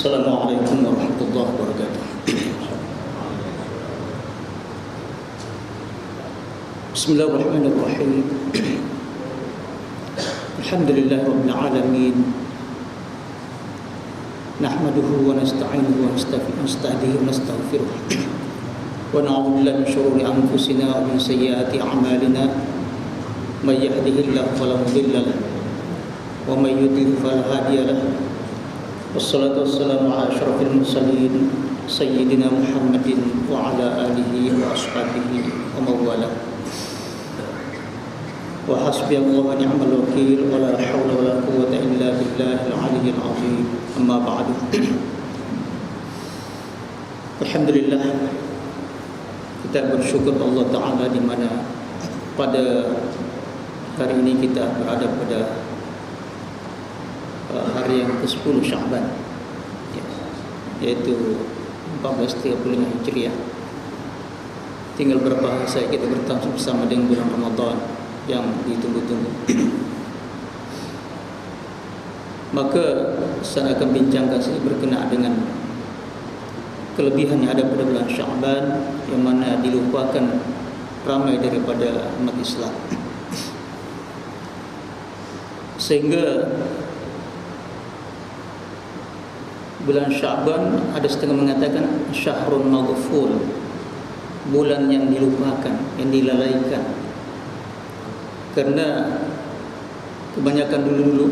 Assalamualaikum warahmatullahi wabarakatuh. Bismillahirrahmanirrahim. Alhamdulillahirabbil alamin. Nahmaduhu wa nasta'inuhu wa nasta'dihi wa nastaghfiruh. Wa na'udzu billahi min shururi anfusina wa min sayyiati a'malina. May yahdihillahu fala mudilla lahu wa may yudlil fala hadiya lahu. Wassalatu wassalamu ala asyrafil mursalin sayyidina Muhammadin wa ala alihi wa ashabihi wa mawala. Wa hasbiyallahu wa ni'mal wakeel wa la hawla wa la quwwata illa billahil aliyyil azim. Amma ba'du. Alhamdulillah, kita bersyukur Allah Ta'ala di mana pada hari ini kita berada pada hari yang ke-10 Sya'ban, yaitu 1435 Hijriah. Tinggal beberapa hari saja kita bertemu bersama dengan bulan Ramadan yang ditunggu-tunggu. Maka saya akan bincangkan sedikit berkenaan dengan kelebihan yang ada pada bulan Sya'ban, yang mana dilupakan ramai daripada umat Islam, sehingga bulan Sya'ban ada setengah mengatakan syahrun maghful, bulan yang dilupakan, yang dilalaikan, karena kebanyakan dulu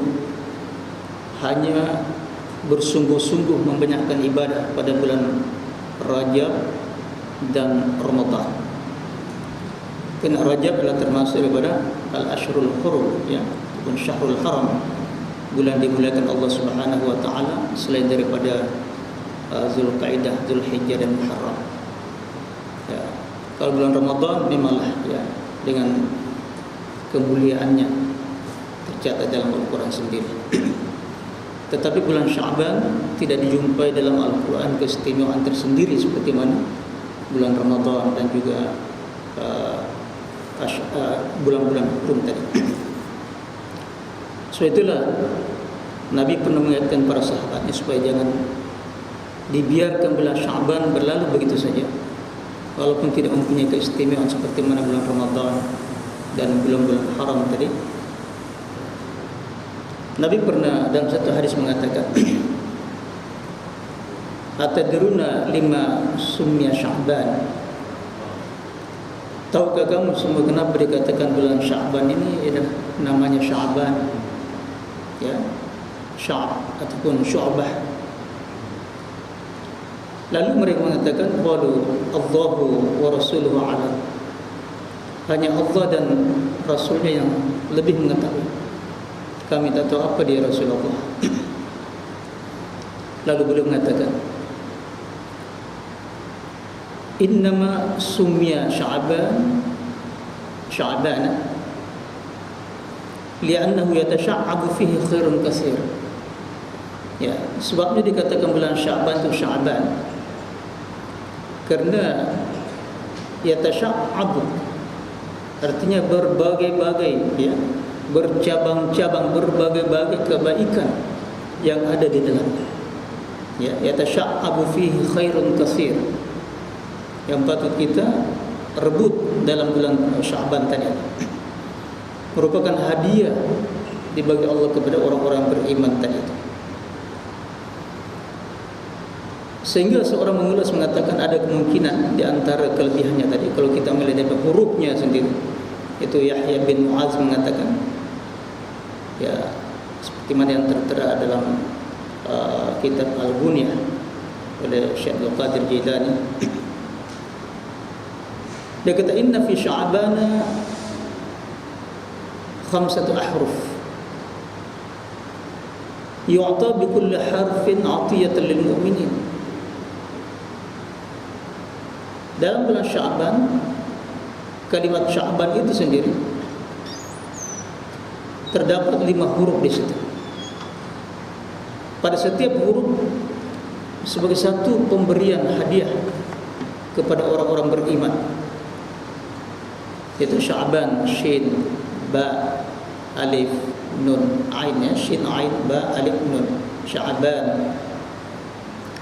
hanya bersungguh-sungguh membanyakkan ibadah pada bulan Rajab dan Ramadan. Karena Rajab adalah termasuk daripada al-ashrul hurum, ya, bukan syahrul haram, bulan dimulakan Allah Subhanahu wa taala selain daripada Zulqaidah, Zulhijjah dan Muharram. Ya, kalau bulan Ramadan memanglah ya dengan kemuliaannya tercatat dalam Al-Qur'an sendiri. Tetapi bulan Sya'ban tidak dijumpai dalam Al-Qur'an keistimewaan tersendiri seperti mana bulan Ramadan dan juga bulan-bulan hurum tadi. So itulah Nabi pernah mengingatkan para sahabatnya supaya jangan dibiarkan bulan Sya'ban berlalu begitu saja, walaupun tidak mempunyai keistimewaan seperti mana bulan Ramadan dan bulan-bulan haram tadi. Nabi pernah dalam satu hadis mengatakan, "Atadruna lima summiya Sya'ban?" Tahukah kamu semua kenapa dikatakan bulan Sya'ban ini namanya Sya'ban? Ya, Sya'b ataupun Syu'bah. Lalu mereka mengatakan, qalu Allahu wa rasuluhu a'lam. Hanya Allah dan Rasulnya yang lebih mengetahui. Kami tak tahu apa dia Rasulullah. Lalu beliau mengatakan, innama summiya Sya'ban li'annahu yatasha'abu fihi khairun katsir. Ya, sebabnya dikatakan bulan Sya'ban itu Sya'ban karena yatasha'abu artinya berbagai-bagai, ya, bercabang-cabang, berbagai-bagai kebaikan yang ada di dalamnya. Ya, yatasha'abu fihi khairun katsir, yang patut kita rebut dalam bulan Sya'ban tadi, merupakan hadiah dibagi Allah kepada orang-orang beriman tadi itu. Sehingga seorang mengulas mengatakan ada kemungkinan di antara kelebihannya tadi, kalau kita melihat dari hurufnya sendiri, itu Yahya bin Mu'az mengatakan, ya, seperti mana yang tertera dalam kitab Al-Bunyah oleh Syekh Abdul Qadir Jilani. Dia kata, inna fi Sya'bana 5 ahruf yu'ta bi kulli harfin 'atiyatan lil mu'minin. Dalam bulan Sya'ban, kalimat Sya'ban itu sendiri terdapat 5 huruf di situ. Pada setiap huruf sebagai satu pemberian hadiah kepada orang-orang beriman. Itu Sya'ban, Shin, Ba, Alif, Nun, Ain, ya, Shin, Ain, Ba, Alif, Nun, Sya'ban.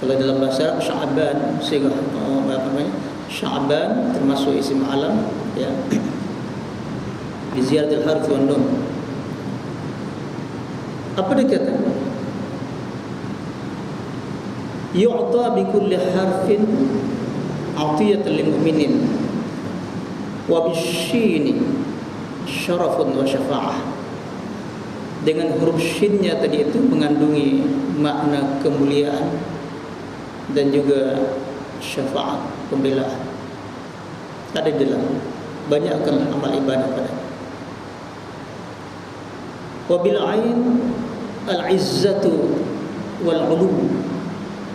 Kalau dalam bahasa Arab Sya'ban, sigah apa namanya? Sya'ban termasuk isim alam, ya. Bi ziyadatil harf wan nun. Apa dia kata? Yu'ta bi kulli harfin 'atiyatan lil mu'minin wa bisyini syarafun wa syafa'ah. Dengan huruf shinnya tadi itu mengandungi makna kemuliaan dan juga syafaat, pembelaan. Ada di dalam banyakkan amal ibadah pada. Wa bil ain al-izzatu wal 'ulu.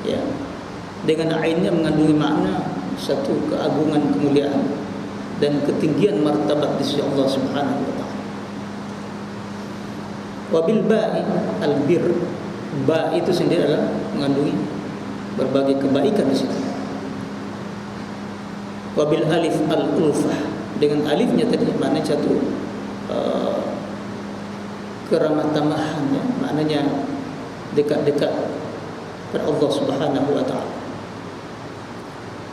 Ya. Dengan ainnya mengandungi makna satu keagungan, kemuliaan dan ketinggian martabat di sisi Allah Subhanahu wa taala. Wa bil ba'i al-bir. Ba itu sendiri adalah mengandungi berbagai kebaikan di situ. Wa bil alif al-ulfah. Dengan alifnya tadi maknanya satu keramah tamahan, ya. Maknanya dekat-dekat kepada Allah Subhanahu wa taala.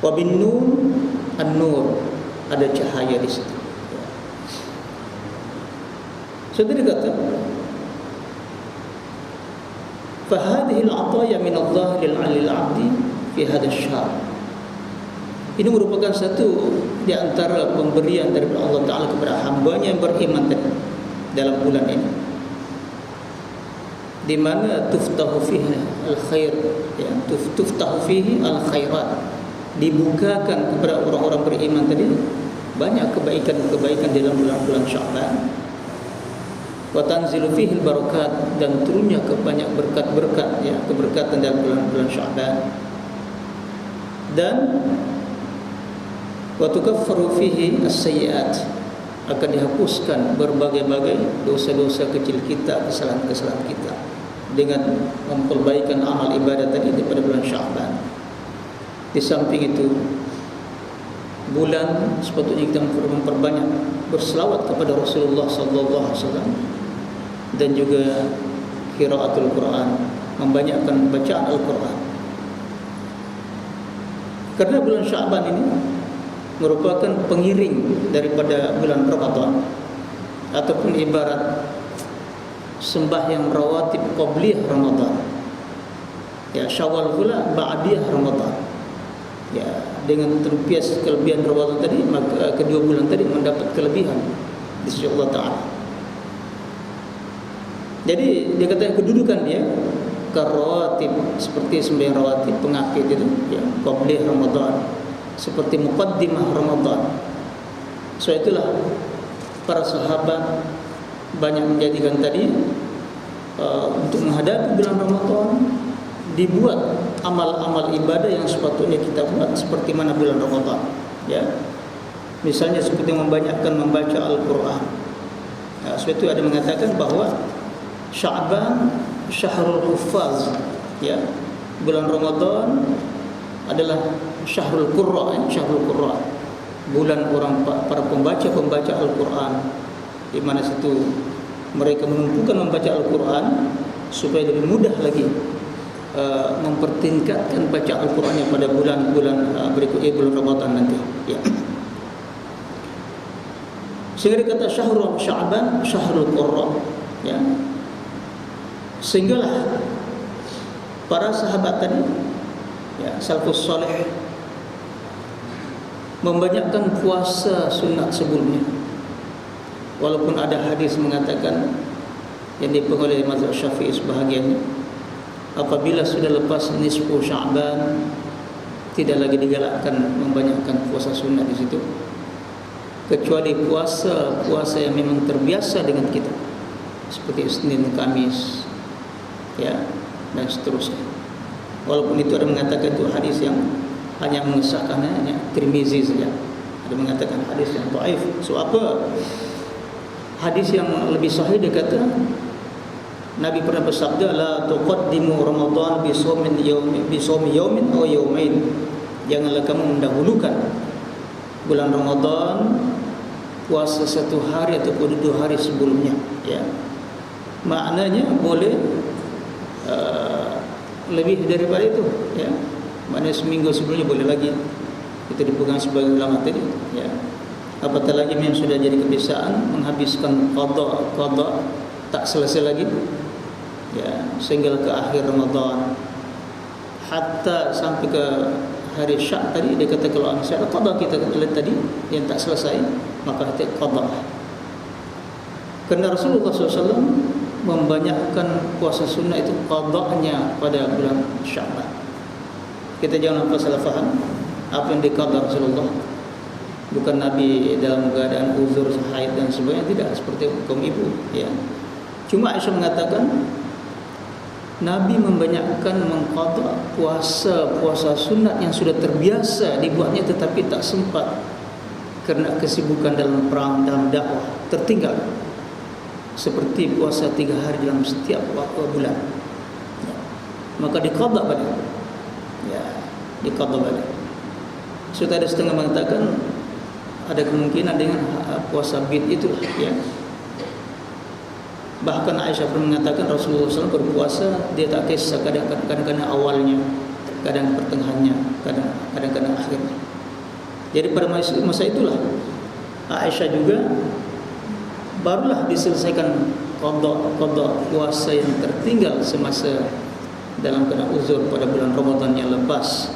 Wa bin nun an-nur, ada cahaya di situ. Saudara kata, fa hadhihi al-'ataya min Allah lil 'abdi fi hadha asy-syahr. Ini merupakan satu di antara pemberian dari Allah Taala kepada hamba-Nya yang beriman dalam bulan ini, di mana tuftahu fihi al-khair, ya, tuftahu fihi al-khairat, dibukakan kepada orang-orang beriman tadi banyak kebaikan-kebaikan dalam bulan-bulan Sya'ban. Wa tanzilu fihi al-barakat, dan turunnya ke banyak berkat-berkat, ya, keberkatan dalam bulan-bulan Sya'ban. Dan wa tukaffaru fihi as-sayyi'at, akan dihapuskan berbagai-bagai dosa-dosa kecil kita, kesalahan-kesalahan kita dengan memperbaikan amal ibadah tadi daripada bulan Sya'ban. Di samping itu, bulan sepatutnya kita memperbanyak berselawat kepada Rasulullah sallallahu alaihi wasallam dan juga qiraatul Quran, membanyakkan bacaan Al-Quran. Karena bulan Sya'ban ini merupakan pengiring daripada bulan Ramadan, ataupun ibarat sembahyang rawatib qabliyah Ramadan, ya, Syawal pula ba'diyah Ramadan. Ya, dengan terbias kelebihan Ramadan tadi, maka kedua bulan tadi mendapat kelebihan di sisi Allah Taala. Jadi dia kata kedudukan dia karawatib, seperti sembahyang rawatib pengakhir itu, ya, qabliyah Ramadan, seperti muqaddimah Ramadan. So itulah para sahabat banyak menjadikan tadi untuk menghadapi bulan Ramadan dibuat amal-amal ibadah yang sepatutnya kita buat seperti mana bulan Ramadan, ya. Misalnya seperti membanyakkan membaca Al-Quran. Ya, sebab itu ada mengatakan bahawa Sya'ban syahrul huffaz, ya. Bulan Ramadan adalah syahrul qurra, syahrul qurra, bulan orang para pembaca Al-Quran, di mana situ mereka menumpukan membaca Al-Quran supaya lebih mudah lagi mempertingkatkan baca Al-Qurannya pada bulan-bulan berikutnya, bulan Ramadan nanti, ya. Sehingga dikata syahrul Sya'ban syahrul qurra, ya. Sehinggalah para sahabat tadi, ya, salafus salih, membanyakkan puasa sunat sebelumnya. Walaupun ada hadis mengatakan yang dipegang oleh mazhab Syafi'i sebahagiannya, apabila sudah lepas nisfu Sya'ban tidak lagi digalakkan membanyakkan puasa sunat di situ, kecuali puasa yang memang terbiasa dengan kita, seperti Senin, Kamis, ya, dan seterusnya. Walaupun itu ada mengatakan itu hadis yang hanya mengesahkannya, hanya Tirmizi saja. Ada mengatakan hadis yang dhaif. So apa? Hadis yang lebih sahih dia kata Nabi pernah bersabda, la tuqaddimu Ramadan bi sawmi yawmin aw yawmain. Janganlah kamu mendahulukan bulan Ramadan puasa satu hari ataupun 2 hari sebelumnya, ya. Maknanya boleh lebih daripada itu, ya. Maknanya seminggu sebelumnya boleh lagi. Itu dipegang sebagai ulama tadi, ya. Apatah lagi yang sudah jadi kebiasaan menghabiskan qada tak selesai lagi, ya, sehingga ke akhir Ramadan, hatta sampai ke hari Syak tadi dia kata kalau masih ada qada kita lihat tadi yang tak selesai, maka kita qada. Kerana Rasulullah SAW membanyakkan puasa sunnah itu qadanya pada bulan Sya'ban. Kita jangan lupa salah faham apa yang diqada Rasulullah. Bukan Nabi dalam keadaan uzur, haid dan sebagainya, tidak seperti kaum ibu, ya. Cuma Aisyah mengatakan Nabi membanyakkan mengqada puasa sunat yang sudah terbiasa dibuatnya tetapi tak sempat kerana kesibukan dalam perang, dalam dakwah, tertinggal. Seperti puasa 3 hari dalam setiap bulan, ya. Maka diqada balik, ya, diqada balik. Sudah ada setengah mengatakan ada kemungkinan dengan puasa bid itulah, ya. Bahkan Aisyah pernah mengatakan Rasulullah SAW berpuasa dia tak kisah kadang-kadang awalnya, kadang pertengahannya, kadang-kadang akhirnya. Jadi pada masa itulah Aisyah juga barulah diselesaikan qada puasa yang tertinggal semasa dalam kena uzur pada bulan Ramadan yang lepas.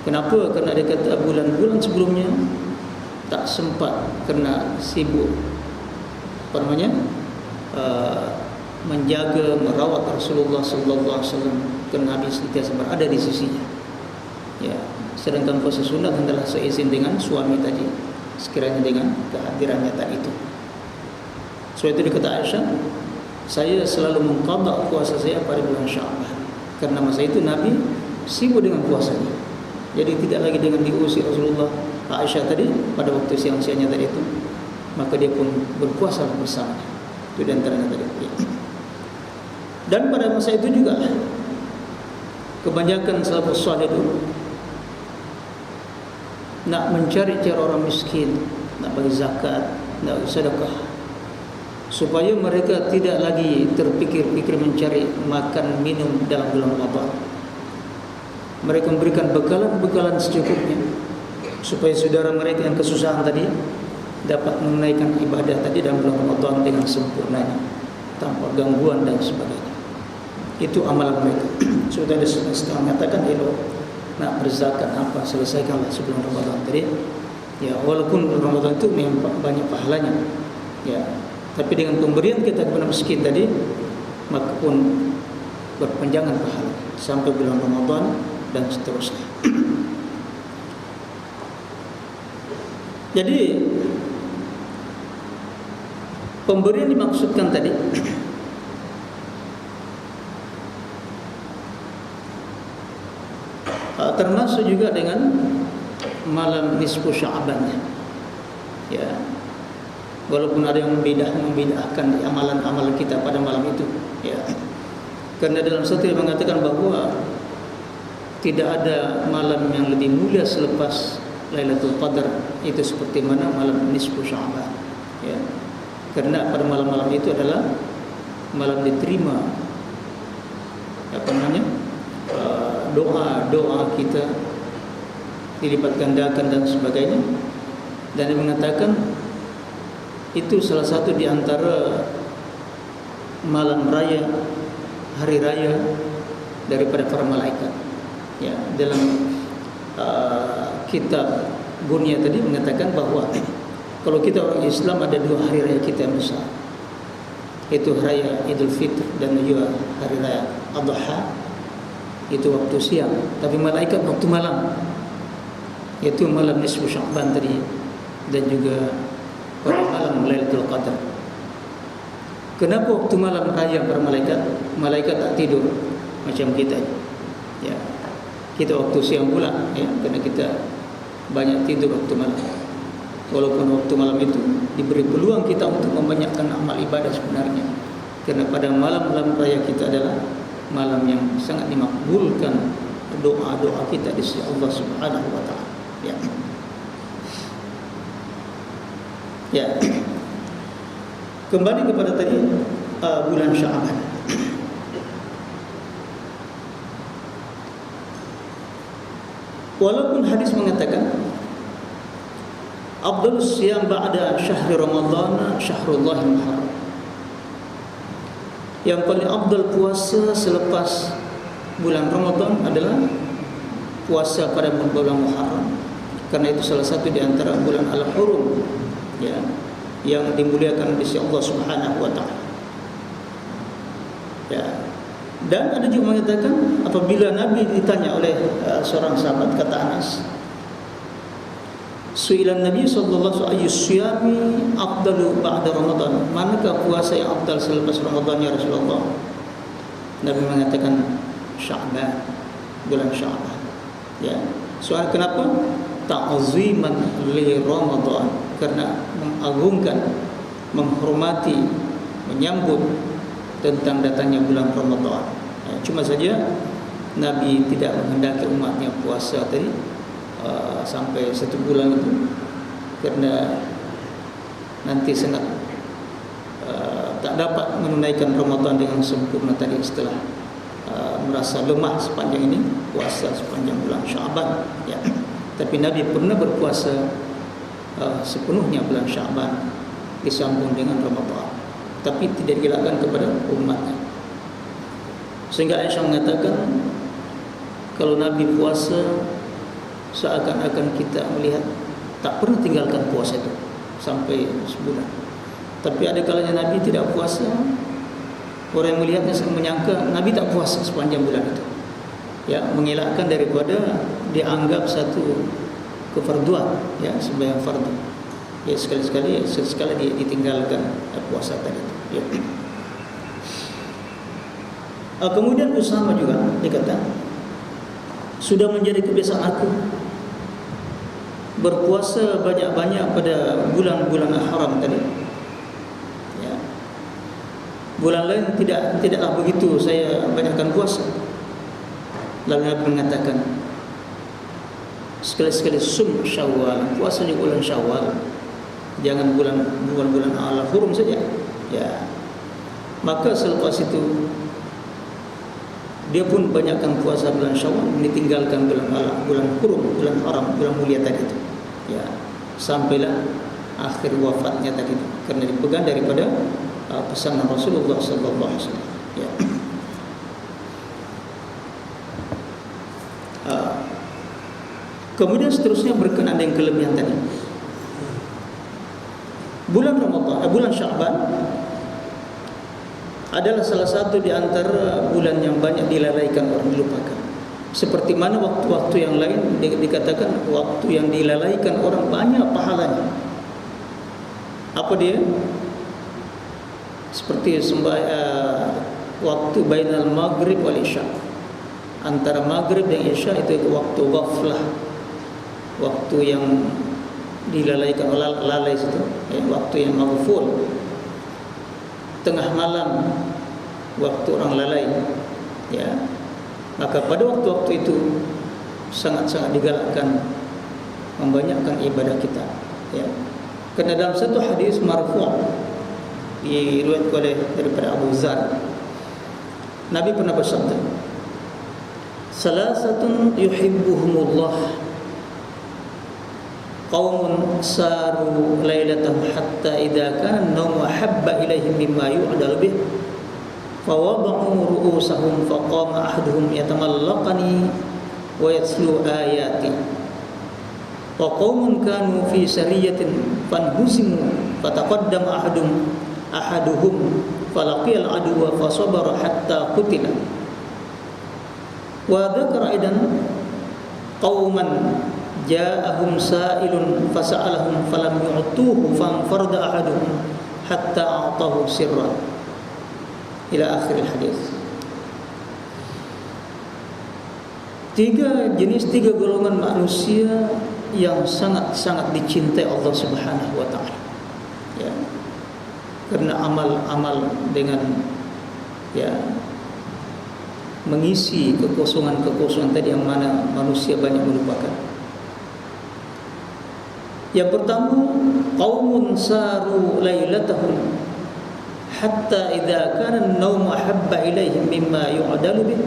Kenapa? Kerana dia kata bulan-bulan sebelumnya tak sempat kerana sibuk menjaga, merawat Rasulullah sallallahu alaihi wasallam, kerana Nabi sentiasa berada di sisinya, ya. Sedangkan puasa sunat adalah seizin dengan suami tadi, sekiranya dengan kehadirannya tadi itu. Sebab itu dikata Aisyah, saya selalu mengqada puasa saya pada bulan Sya'ban, kerana masa itu Nabi sibuk dengan puasanya. Jadi tidak lagi dengan diusir Rasulullah Aisyah tadi pada waktu siang-siangnya tadi itu, maka dia pun berpuasa bersama. Itu di antaranya tadi. Dan pada masa itu juga kebanyakan salafus saleh dulu nak mencari cara orang miskin, nak bagi zakat, nak sedekah, supaya mereka tidak lagi terpikir-pikir mencari makan minum dalam bulan Ramadan. Mereka memberikan bekalan-bekalan secukupnya, supaya saudara mereka yang kesusahan tadi dapat menunaikan ibadah tadi dalam bulan Ramadan dengan sempurnanya, tanpa gangguan dan sebagainya. Itu amalan mereka. Sudah ada setengah mengatakan, elok nak berzakat apa, selesaikanlah sebelum Ramadan tadi, ya. Walaupun Ramadan itu memang banyak pahalanya, ya, tapi dengan pemberian kita kepada miskin tadi, maka pun berpanjangan pahala sampai bulan Ramadan dan seterusnya. Jadi pemberian dimaksudkan tadi termasuk juga dengan malam nisfu Sya'ban, ya. Walaupun ada yang membidahkan amalan-amalan kita pada malam itu, ya. Karena dalam satu yang mengatakan bahawa tidak ada malam yang lebih mulia selepas Lailatul Qadar itu seperti mana malam nisfu Sya'ban, ya. Karena pada malam-malam itu adalah malam diterima doa kita, dilipat gandakan dan sebagainya. Dan dia mengatakan itu salah satu di antara malam raya, hari raya daripada para malaikat, ya. Dalam kitab Bunya tadi mengatakan bahawa kalau kita orang Islam ada 2 hari raya kita yang besar, itu hari raya Idul Fitr dan juga hari raya Adha, itu waktu siang. Tapi malaikat waktu malam, yaitu malam nisfu Sya'ban tadi, dan juga pada malam Lailatul Qadar. Kenapa waktu malam raya para malaikat? Malaikat tak tidur macam kita, ya. Kita waktu siang pula, ya, kerana kita banyak tidur waktu malam. Walaupun waktu malam itu diberi peluang kita untuk membanyakkan amal ibadah sebenarnya, kerana pada malam-malam raya kita adalah malam yang sangat dimakbulkan doa-doa kita di sisi Allah Subhanahu wa taala, ya. Ya. Kembali kepada tadi bulan Sya'ban. Walaupun hadis mengatakan afdalus siyam ba'da syahri Ramadhan syahrullah muharram, yang paling afdal puasa selepas bulan Ramadan adalah puasa pada bulan Muharram, karena itu salah satu di antara bulan al-hurum, ya, yang dimuliakan di sisi Allah Subhanahu wa taala. Ya. Dan ada juga mengatakan apabila Nabi ditanya oleh seorang sahabat, kata Anas, Su'ilan Nabi sallallahu alaihi wasallam afdalu ba'da Ramadan, manakah puasa yang afdal selepas Ramadan ya Rasulullah? Nabi mengatakan Sya'ban, bulan Sya'ban. Ya. Soal kenapa? Ta'ziman li Ramadan, karena mengagungkan, menghormati, menyambut tentang datangnya bulan Ramadan. Ya, cuma saja Nabi tidak menghendaki umatnya puasa tadi sampai 1 bulan itu, karena nanti sangat tak dapat menunaikan Ramadan dengan sempurna tadi setelah merasa lemah sepanjang ini puasa sepanjang bulan Sya'ban, ya. Tapi Nabi pernah berpuasa sepenuhnya bulan Sya'ban disambung dengan Ramadan, tapi tidak digalakkan kepada umatnya. Sehingga Aisyah mengatakan kalau Nabi puasa seakan-akan kita melihat tak pernah tinggalkan puasa itu sampai sebulan. Tapi ada kalanya Nabi tidak puasa, orang yang melihatnya menyangka Nabi tak puasa sepanjang bulan itu, ya, mengelakkan daripada dianggap satu kefarduan, ya, sembahyang fardu. Ya, sekali-sekali dia ditinggalkan puasa tadi, ya. Kemudian Usama juga dikata, sudah menjadi kebiasaan aku berpuasa banyak-banyak pada bulan-bulan haram tadi, ya. Bulan lain tidaklah begitu saya banyakkan puasa. Lalu Nabi mengatakan, sekali-sekali sum Syawal, puasa di bulan Syawal, jangan bulan-bulan al-hurum saja, ya. Maka selepas itu dia pun banyakkan puasa bulan Syawal, ditinggalkan bulan hurum, bulan haram, bulan mulia tadi itu, ya, sampailah akhir wafatnya tadi itu, karena dipegang daripada pesanan Rasulullah sallallahu alaihi wasallam, ya. Kemudian seterusnya berkenaan dengan kelebihan tadi. Bulan Ramadan, bulan Sya'ban adalah salah satu di antara bulan yang banyak dilalaikan orang, dilupakan. Seperti mana waktu-waktu yang lain dikatakan waktu yang dilalaikan orang banyak pahalanya. Apa dia? Seperti waktu bainal maghrib wal isya, antara maghrib dan isya itu waktu ghaflah, waktu yang dilalaikan, lalai situ, ya, waktu yang maghful. Tengah malam, waktu orang lalai, ya. Maka pada waktu-waktu itu sangat-sangat digalakkan membanyakkan ibadah kita, ya. Karena dalam satu hadis marfu' diriwayatkan oleh daripada Abu Dzar, Nabi pernah bersabda, salasatun yuhibbuhumullah, qaumun saru lailatahum hatta idza kana an-nawmu habba ilaihim mimma yu'dalu bih fawada'u ru'usahum faqama ahaduhum yatamallaqani wa yatslu ayati wa qaumun kanu fi sariyatin fanhuzimu fataqaddama ahaduhum falaqiyal aduwa fasabara hatta qutila wa dzakara aidan qauman ja'ahum sa'ilun fasa'alahum falam yu'tuhu fanfarada ahaduhum hatta a'tahu sirran ila akhir hadis. Tiga golongan manusia yang sangat-sangat dicintai Allah Subhanahu wa taala, ya. Karena amal-amal dengan, ya, mengisi kekosongan tadi yang mana manusia banyak melupakan. Yang pertama, qaumun saru lailatahum hatta idza kana an-nawmu ahabba ilaihim mimma yu'dalu bih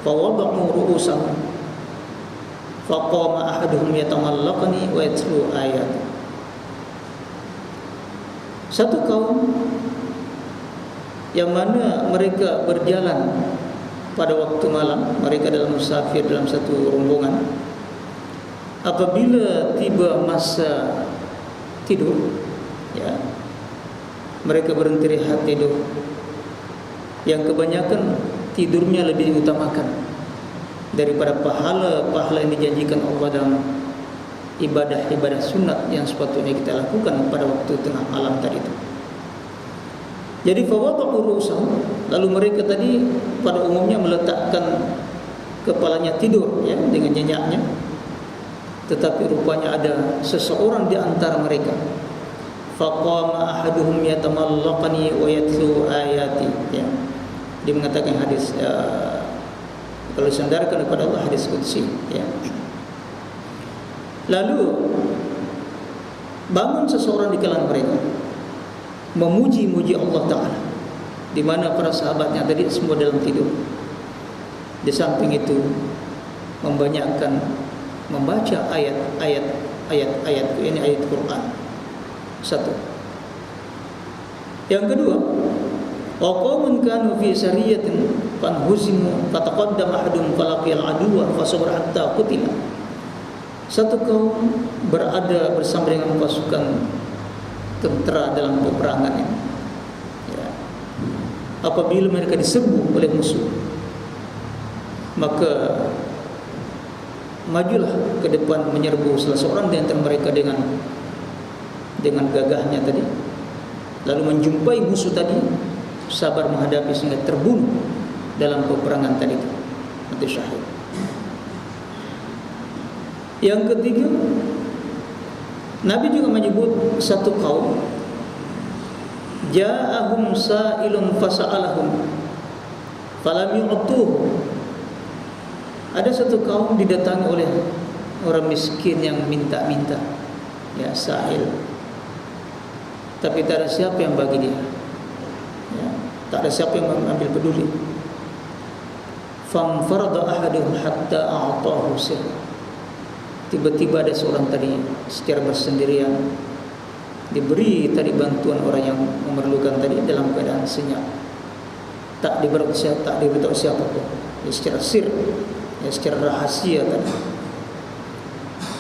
fawada'u ru'usahum faqama ahaduhum yatamallaqani wa yatlu ayat. Satu kaum yang mana mereka berjalan pada waktu malam, mereka dalam musafir dalam satu rombongan. Apabila tiba masa tidur, ya, mereka berhenti rehat tidur. Yang kebanyakan tidurnya lebih diutamakan daripada pahala-pahala yang dijanjikan Allah dalam ibadah-ibadah sunat yang sepatutnya kita lakukan pada waktu tengah malam tadi itu. Jadi fawada'u ru'usahum, lalu mereka tadi pada umumnya meletakkan kepalanya tidur, ya, dengan nyenyaknya. Tetapi rupanya ada seseorang di antara mereka. Faqama ahaduhum yatamallaqani wa yatlu ayati, ya. Dia mengatakan hadis kalau disandarkan kepada Allah, hadis qudsi, ya. Lalu bangun seseorang di kalangan mereka memuji-muji Allah Ta'ala, di mana para sahabatnya tadi semua dalam tidur. Di samping itu membanyakkan membaca ayat-ayat ini ayat Quran. Satu. Yang kedua, wa qaumun kanu fi sariyatin fanhuzimu fataqaddama ahadum falaqiyal aduwa fasabara hatta qutila. Satu kaum berada bersama dengan pasukan tentera dalam peperangan ini, ya. Apabila mereka diserbu oleh musuh, maka majulah ke depan menyerbu salah seorang di antara mereka dengan gagahnya tadi, lalu menjumpai musuh tadi, sabar menghadapi sehingga terbunuh dalam peperangan tadi, mati syahid. Yang ketiga, Nabi juga menyebut satu kaum, ja'ahum sa'ilun fasa'alahum falam yu'tuhu. Ada satu kaum didatangi oleh orang miskin yang minta-minta, ya, sa'il, tapi tak ada siapa yang bagi dia, ya, tak ada siapa yang mengambil peduli. Famfarada ahaduhum hatta a'tahu sir. Tiba-tiba ada seorang tadi secara bersendirian diberi tadi bantuan orang yang memerlukan tadi dalam keadaan senyap, tak diberitahu siapa pun, ya, secara sir, ya, secara rahasia tadi.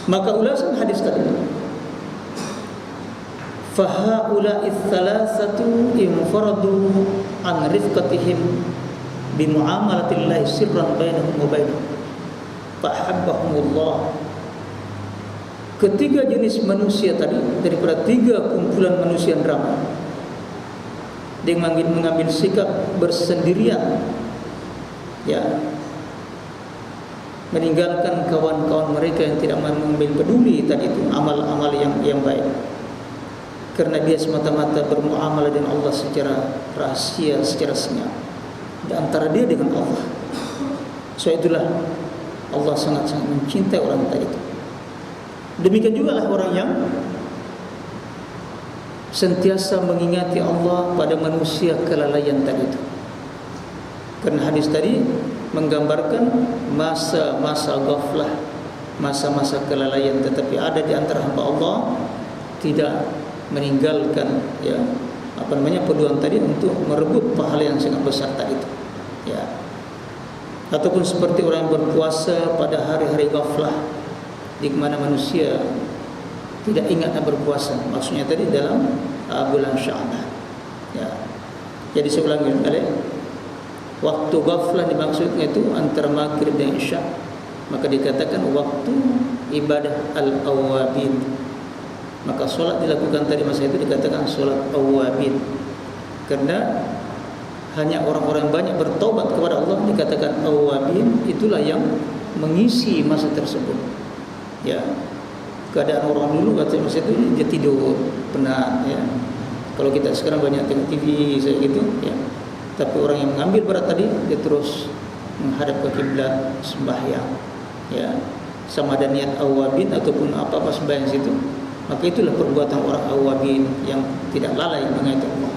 Maka ulasan hadis tadi, fahaula'i thalathatu infaradu an rifqatihim bimu'amalatillahi sirran bainahum wa bainahum fahabbahumullah. Ketiga jenis manusia tadi daripada tiga kumpulan manusia yang ramai, dia mengambil sikap bersendirian, ya, meninggalkan kawan-kawan mereka yang tidak mengambil peduli tadi itu amal-amal yang baik, karena dia semata-mata bermuamalah dengan Allah secara rahasia, secara senyap di antara dia dengan Allah. So itulah Allah sangat-sangat mencintai orang tadi itu. Demikian juga lah orang yang sentiasa mengingati Allah pada manusia kelalaian tadi itu. Karena hadis tadi menggambarkan masa-masa ghaflah, masa-masa kelalaian, tetapi ada di antara hamba Allah tidak meninggalkan, ya, peluang tadi untuk merebut pahala yang sangat besar tadi itu, ya. Ataupun seperti orang yang berpuasa pada hari-hari ghaflah, di mana manusia tidak ingat berpuasa, maksudnya tadi dalam bulan Sya'ban, ya. Jadi saya ulangi kembali, waktu ghaflah dimaksudnya itu antara maghrib dan isya, maka dikatakan waktu ibadah al-awwabin. Maka solat dilakukan tadi masa itu dikatakan solat awwabin, karena hanya orang-orang banyak bertaubat kepada Allah dikatakan awwabin. Itulah yang mengisi masa tersebut, ya. Keadaan orang dulu kata masa itu dia tidur penat, ya. Kalau kita sekarang banyak tengok TV saya gitu, ya. Tapi orang yang mengambil berat tadi dia terus menghadap ke kiblat sembahyang, ya. Sama ada niat awwabin ataupun apa-apa sembahyang situ, maka itulah perbuatan orang awwabin yang tidak lalai mengingat Allah.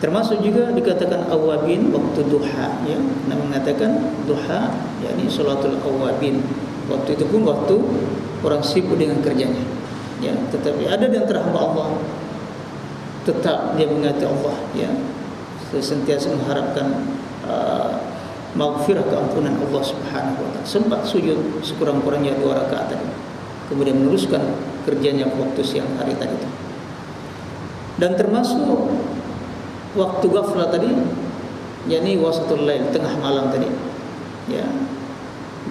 Termasuk juga dikatakan awwabin waktu duha, ya. Nabi mengatakan duha yakni salatul awwabin, Waktu itu pun waktu orang sibuk dengan kerjanya. Ya, tetapi ada di antara hamba Allah tetap dia mengingati Allah, ya, sentiasa mengharapkan maghfirah, keampunan Allah Subhanahu wa taala. Sempat sujud sekurang-kurangnya 2 rakaat tadi. Kemudian meneruskan kerjanya waktu siang hari tadi itu. Dan termasuk waktu ghaflah tadi, yakni wasatul lail, tengah malam tadi. Ya.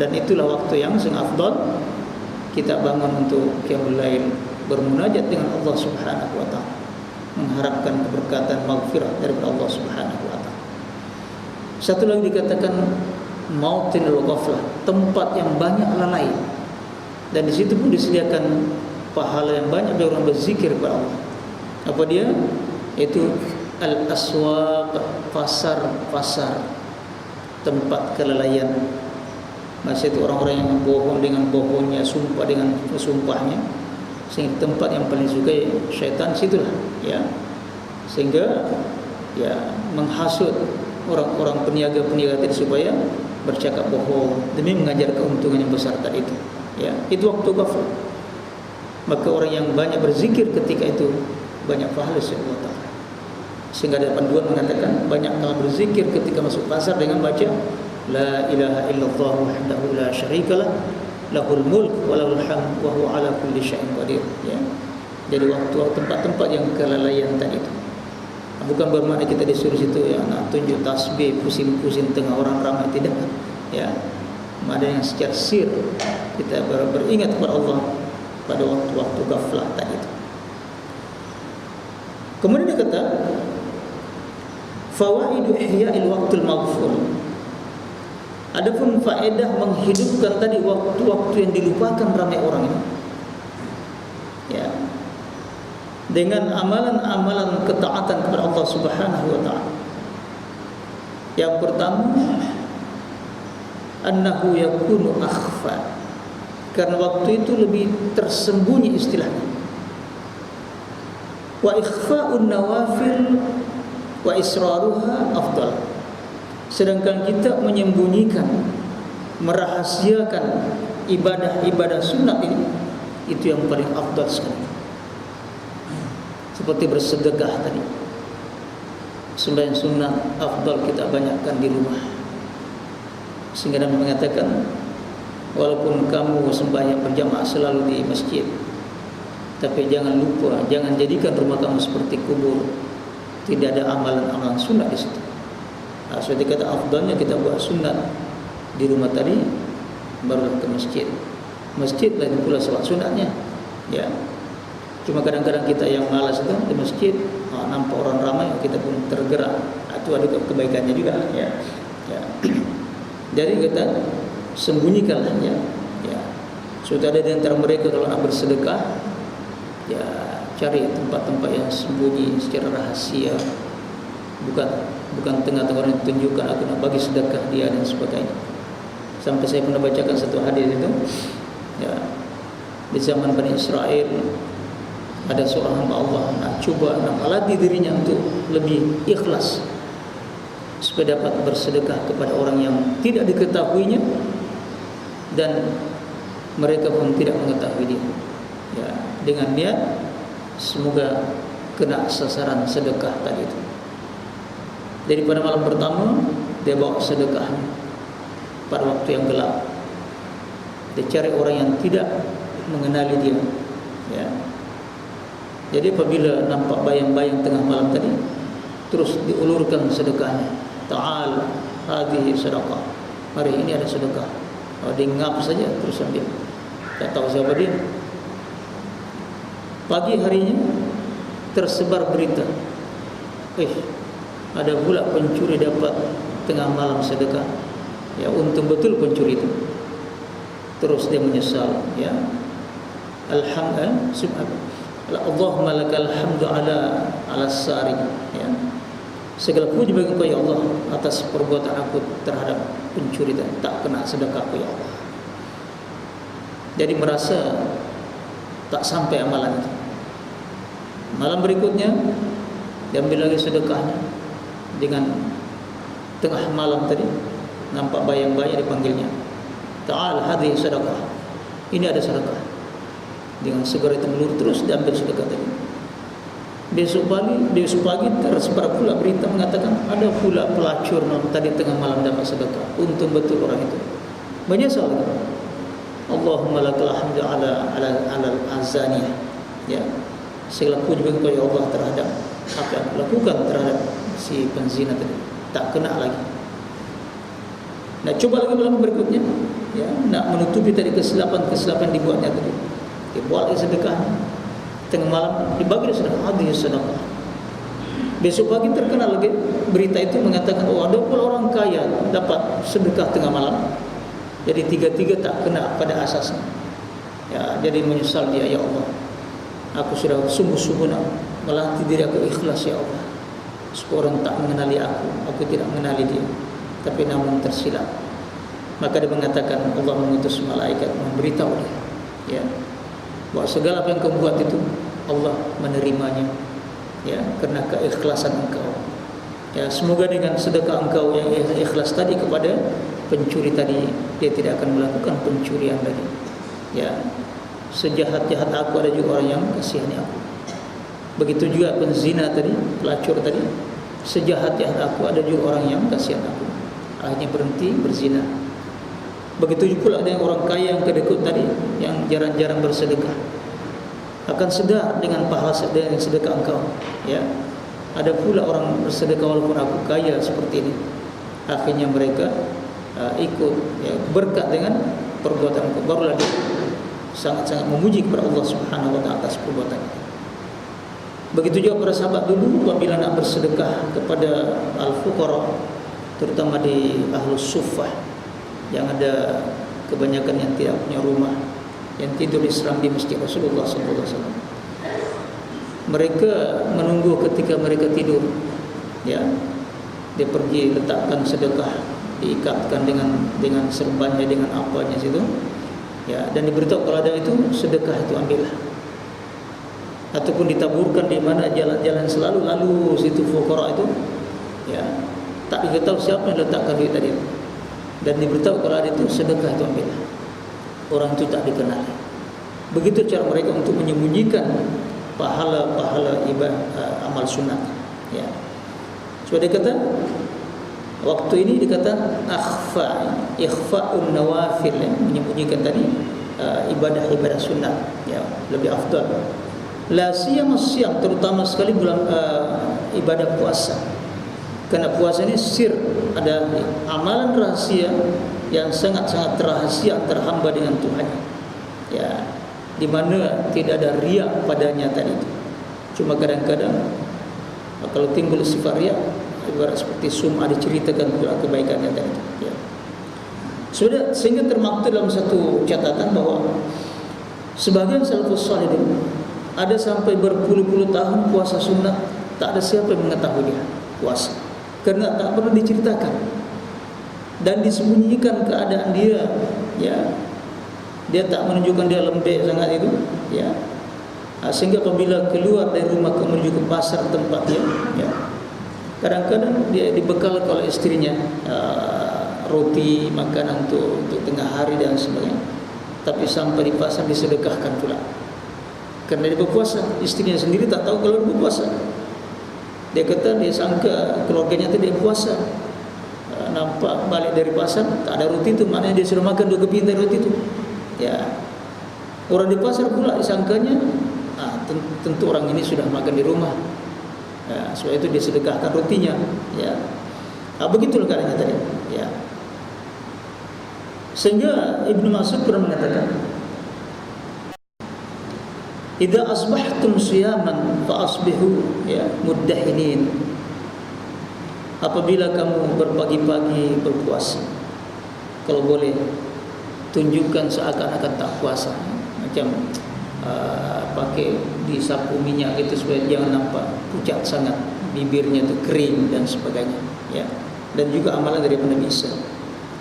Dan itulah waktu yang sangat afdal kita bangun untuk qiyamul lail, bermunajat dengan Allah Subhanahu wa taala, mengharapkan keberkatan maghfirah dari Allah Subhanahu wa taala. Satu lagi dikatakan mautinul ghaflah, tempat yang banyak lalai. Dan di situ pun disediakan pahala yang banyak bagi orang berzikir kepada Allah. Apa dia? Itu al-aswaq, pasar-pasar, tempat kelalaian. Masih itu orang-orang yang bohong dengan bohongnya, sumpah dengan sumpahnya. Sehingga tempat yang paling disukai syaitan situlah, ya. Sehingga ya menghasut orang-orang peniaga-peniaga tadi supaya bercakap bohong demi mengajar keuntungan yang besar tadi itu. Ya, itu waktu ghaflah. Maka orang yang banyak berzikir ketika itu banyak pahala Allah Ta'ala. Sehingga ada panduan mengatakan banyaklah berzikir ketika masuk pasar dengan baca la ilaha illallah wahdahu la syarikalah lahul mulk wa lahul hamd wa huwa ala kulli syai'in qadir. Ya. Jadi waktu tempat-tempat yang kelalaian tadi itu. Bukan bermakna kita disuruh situ ya nak tunjuk tasbih pusing-pusing tengah orang ramai, tidak. Ya. Ada yang secara sir kita beringat kepada Allah pada waktu-waktu ghaflah tadi itu. Kemudian dia kata fawaidu ihya'il waqtul maghfur. Adapun faedah menghidupkan tadi waktu-waktu yang dilupakan ramai orang ini, ya, dengan amalan-amalan ketaatan kepada Allah Subhanahu wa taala. Yang pertama, annahu yakunu akhfa, karena waktu itu lebih tersembunyi istilahnya. Wa ikhfa'un nawafil wa israruha afdal. Sedangkan kita menyembunyikan, merahasiakan ibadah-ibadah sunat ini, itu yang paling afdal sekali. Seperti bersedekah tadi, sembahyang sunat afdal kita banyakkan di rumah. Sehingga Nabi mengatakan, walaupun kamu sembahyang berjamaah selalu di masjid, tapi jangan lupa, jangan jadikan rumah kamu seperti kubur. Tidak ada amalan-amalan sunat di situ. Seperti kata afdalnya kita buat sunat di rumah tadi, baru ke masjid. Masjid lain pula salat sunatnya. Ya. Cuma kadang-kadang kita yang malas itu di masjid, nampak orang ramai, kita pun tergerak. Itu ada kebaikannya juga. Ya. Ya. Jadi kita sembunyikanlah, ya. Ya. Sudah ada di antara mereka kalau nak bersedekah, ya cari tempat-tempat yang sembunyi secara rahasia, bukan tengah-tengah orang tunjukkan aku nak bagi sedekah dia dan sebagainya. Sampai saya pernah bacakan satu hadis itu, ya, di zaman Bani Israel ada seorang hamba Allah nak cuba, nak melatih dirinya untuk lebih ikhlas supaya dapat bersedekah kepada orang yang tidak diketahuinya dan mereka pun tidak mengetahui dia. Ya, dengan niat semoga kena sasaran sedekah tadi itu. Jadi pada malam pertama dia bawa sedekahnya pada waktu yang gelap. Dia cari orang yang tidak mengenali dia. Ya. Jadi apabila nampak bayang-bayang tengah malam tadi, terus diulurkan sedekahnya. Ta'al hadhihi sedekah. Mari, ini ada sedekah. Dia ngap saja terus ambil. Tak tahu siapa dia. Pagi harinya tersebar berita, ada pula pencuri dapat tengah malam sedekah. Ya, untung betul pencuri itu. Terus dia menyesal, ya. Allahumma lakal hamdu ala sari, ya. Segala puji bagi Engkau ya Allah atas perbuatan aku terhadap pencuri dan tak kena sedekahku ya Allah. Jadi merasa tak sampai amalan itu. Malam berikutnya diambil lagi sedekahnya. Dengan tengah malam tadi nampak bayang-bayang dipanggilnya. ta'al hadhihi sadaqah, ini ada sedekah. Dengan segera itu melur terus diambil sedekah tadi. Besok pagi tersebar pula berita mengatakan ada pula pelacur tadi tengah malam dapat sedekah. Untung betul orang itu. Menyesal. Allahumma lakal hamdu ala azaniyah. Ya. Segala puji bagi Allah terhadap apa yang aku lakukan terhadap si penzina tadi. Tak kena lagi. Nak coba lagi malam berikutnya, ya, nak menutupi tadi kesilapan dibuatnya tadi. Dia buat lagi sedekah. Tengah malam dibagi sedekah, hadhihi sedekah. Besok pagi terkenal lagi berita itu mengatakan, oh ada pula orang kaya dapat sedekah tengah malam. Jadi tiga-tiga tak kena pada asasnya. Ya, jadi menyesal dia, ya Allah. Aku sudah sungguh-sungguh nak melatih diri aku ikhlas, ya Allah. Supaya orang tak mengenali aku tidak mengenali dia. Tapi namun tersilap. Maka dia mengatakan, Allah mengutus malaikat memberitahu dia, ya, bahwa segala apa yang kau buat itu Allah menerimanya, ya, karena keikhlasan engkau. Ya, semoga dengan sedekah engkau yang ikhlas tadi kepada pencuri tadi, dia tidak akan melakukan pencurian lagi. Ya, sejahat-jahat aku ada juga orang yang kasihani aku. Begitu juga penzina tadi, pelacur tadi, sejahat-jahat aku ada juga orang yang kasihan aku. Akhirnya berhenti berzina. Begitu pula dengan orang kaya yang kedekut tadi, yang jarang-jarang bersedekah, akan sedar dengan pahala sedekah engkau. Ya, ada pula orang bersedekah walaupun aku kaya seperti ini. Akhirnya mereka ikut, ya, berkat dengan perbuatan engkau. Barulah dia sangat-sangat memuji kepada Allah Subhanahu Wa Taala atas perbuatannya. Begitu juga para sahabat dulu apabila nak bersedekah kepada al-fuqara, terutama di ahlus suffah yang ada kebanyakan yang tidak punya rumah, yang tidur di serambi masjid Rasulullah SAW. Mereka menunggu ketika mereka tidur, ya, dia pergi letakkan sedekah, diikatkan dengan serbannya, dengan apanya situ, ya, dan diberitahu kalau ada itu sedekah itu ambillah, ataupun ditaburkan di mana jalan-jalan selalu lalu situ fuqara itu, ya, tak diketahui siapa yang letakkan duit tadi, dan diberitahu kalau ada itu sedekah itu ambillah. Orang itu tak dikenal. Begitu cara mereka untuk menyembunyikan pahala-pahala ibadah, amal sunat, ya. Sebab dia kata waktu ini dikata ikhfa'un nawafil, ya, menyembunyikan tadi ibadah-ibadah sunat, ya, lebih afdal. La siyama siyam, terutama sekali bulan ibadah puasa. Karena puasa ini sir, ada amalan rahasia yang sangat-sangat rahasia antara hamba dengan Tuhan, ya, di mana tidak ada riak padanya tadi itu. Cuma kadang-kadang kalau timbul sifat riak, ibarat seperti sum'ah diceritakan pula kebaikannya tadi itu, ya. Sehingga termaktub dalam satu catatan bahwa sebagian salafus salih ada sampai berpuluh-puluh tahun puasa sunat, tak ada siapa yang mengetahui dia puasa, karena tak pernah diceritakan dan disembunyikan keadaan dia, ya. Dia tak menunjukkan dia lembek sangat itu, ya. Sehingga apabila keluar dari rumah menuju ke pasar tempat dia, ya, kadang-kadang dia dibekal oleh istrinya roti, makanan untuk tengah hari dan sebagainya. Tapi sampai di pasar disedekahkan pula, karena dia berpuasa. Istrinya sendiri tak tahu kalau dia berpuasa. Dia kata dia sangka keluarganya itu dia puasa. Nampak balik dari pasar tak ada roti itu, maknanya dia sudah makan 2 kepintal roti itu, ya. Orang di pasar pula disangkanya tentu orang ini sudah makan di rumah, ya, sebab itu dia sedekahkan rotinya, ya. Begitulah keadaannya tadi, ya. Sehingga Ibnu Mas'ud pernah mengatakan, idza asbahtum siyaman fa asbihu, ya, muddahinin. Apabila kamu berpagi-pagi berpuasa, kalau boleh tunjukkan seakan-akan tak puasa, macam pakai disapu minyak gitu supaya jangan nampak pucat sangat, bibirnya tu kering dan sebagainya, ya. Dan juga amalan daripada bisa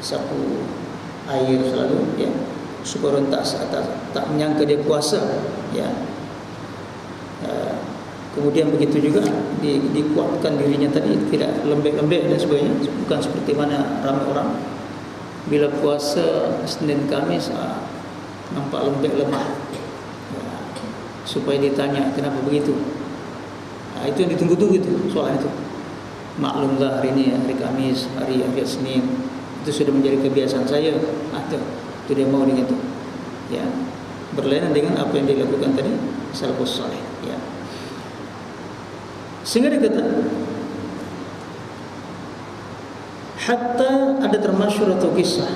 sapu air selalu, ya, supaya orang tak menyangka dia puasa, ya. Kemudian begitu juga dikuatkan dirinya tadi, tidak lembek-lembek dan sebagainya, bukan seperti mana ramai orang bila puasa Senin Kamis nampak lembek lemah, supaya ditanya kenapa begitu. Itu yang ditunggu-tunggu itu, soal itu. Maklumlah hari ini hari Kamis, hari Senin itu sudah menjadi kebiasaan saya. Itu dia mau dengan itu, ya, berlainan dengan apa yang dilakukan tadi salafus saleh, ya. Sehingga dikata hatta ada termasyhur atau kisah,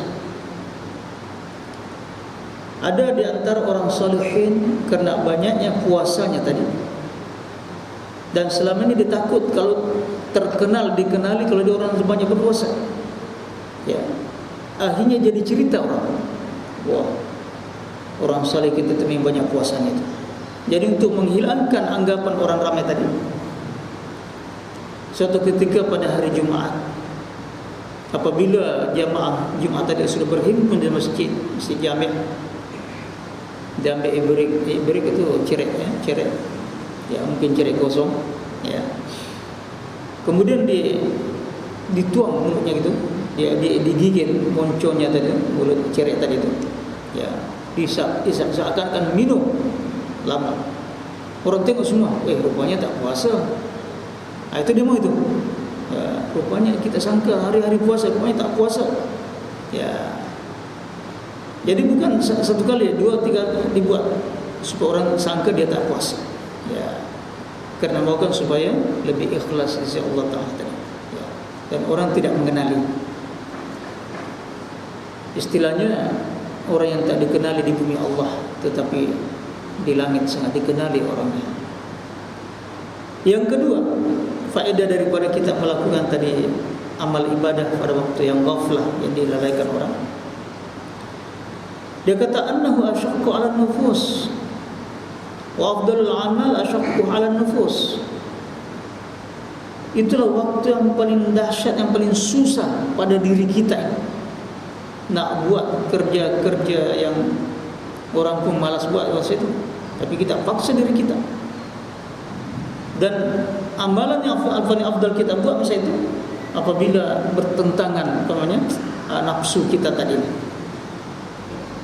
ada di antara orang salihin karena banyaknya puasanya tadi, dan selama ini ditakut kalau dikenali kalau dia orang banyak berpuasa, ya, akhirnya jadi cerita orang, wah, orang saleh kita itu banyak puasanya itu. Jadi untuk menghilangkan anggapan orang ramai tadi, suatu ketika pada hari Jumat, apabila jamaah Jumat tadi sudah berhimpun di masjid Jami', diambil ibrik itu cerek, ya, mungkin cerek kosong, ya. Kemudian dituang mulutnya gitu, dia digigit monconya tadi, mulut cerek tadi itu, ya, seakan-akan minum lama. Orang tengok semua, rupanya tak puasa. Itu dia mau itu. Ya, rupanya kita sangka hari-hari puasa, rupanya tak puasa. Ya. Jadi bukan satu kali, 2, 3 dibuat supaya orang sangka dia tak puasa. Ya. Karena maukan supaya lebih ikhlas di sisi Allah Taala tadi. Ya. Dan orang tidak mengenali. Istilahnya orang yang tak dikenali di bumi Allah, tetapi di langit sangat dikenali orangnya. Yang kedua, faedah daripada kita melakukan tadi amal ibadah pada waktu yang ghaflah, yang dilalaikan orang. Dia kata annahu asyaqqu 'ala nufus wa afdalul amal asyaqqu 'ala nufus. Itulah waktu yang paling dahsyat, yang paling susah pada diri kita. Nak buat kerja-kerja yang orang pun malas buat masa itu, tapi kita paksa diri kita. Dan amalan yang paling afdal kita buat masa itu apabila bertentangan nafsu kita tadi.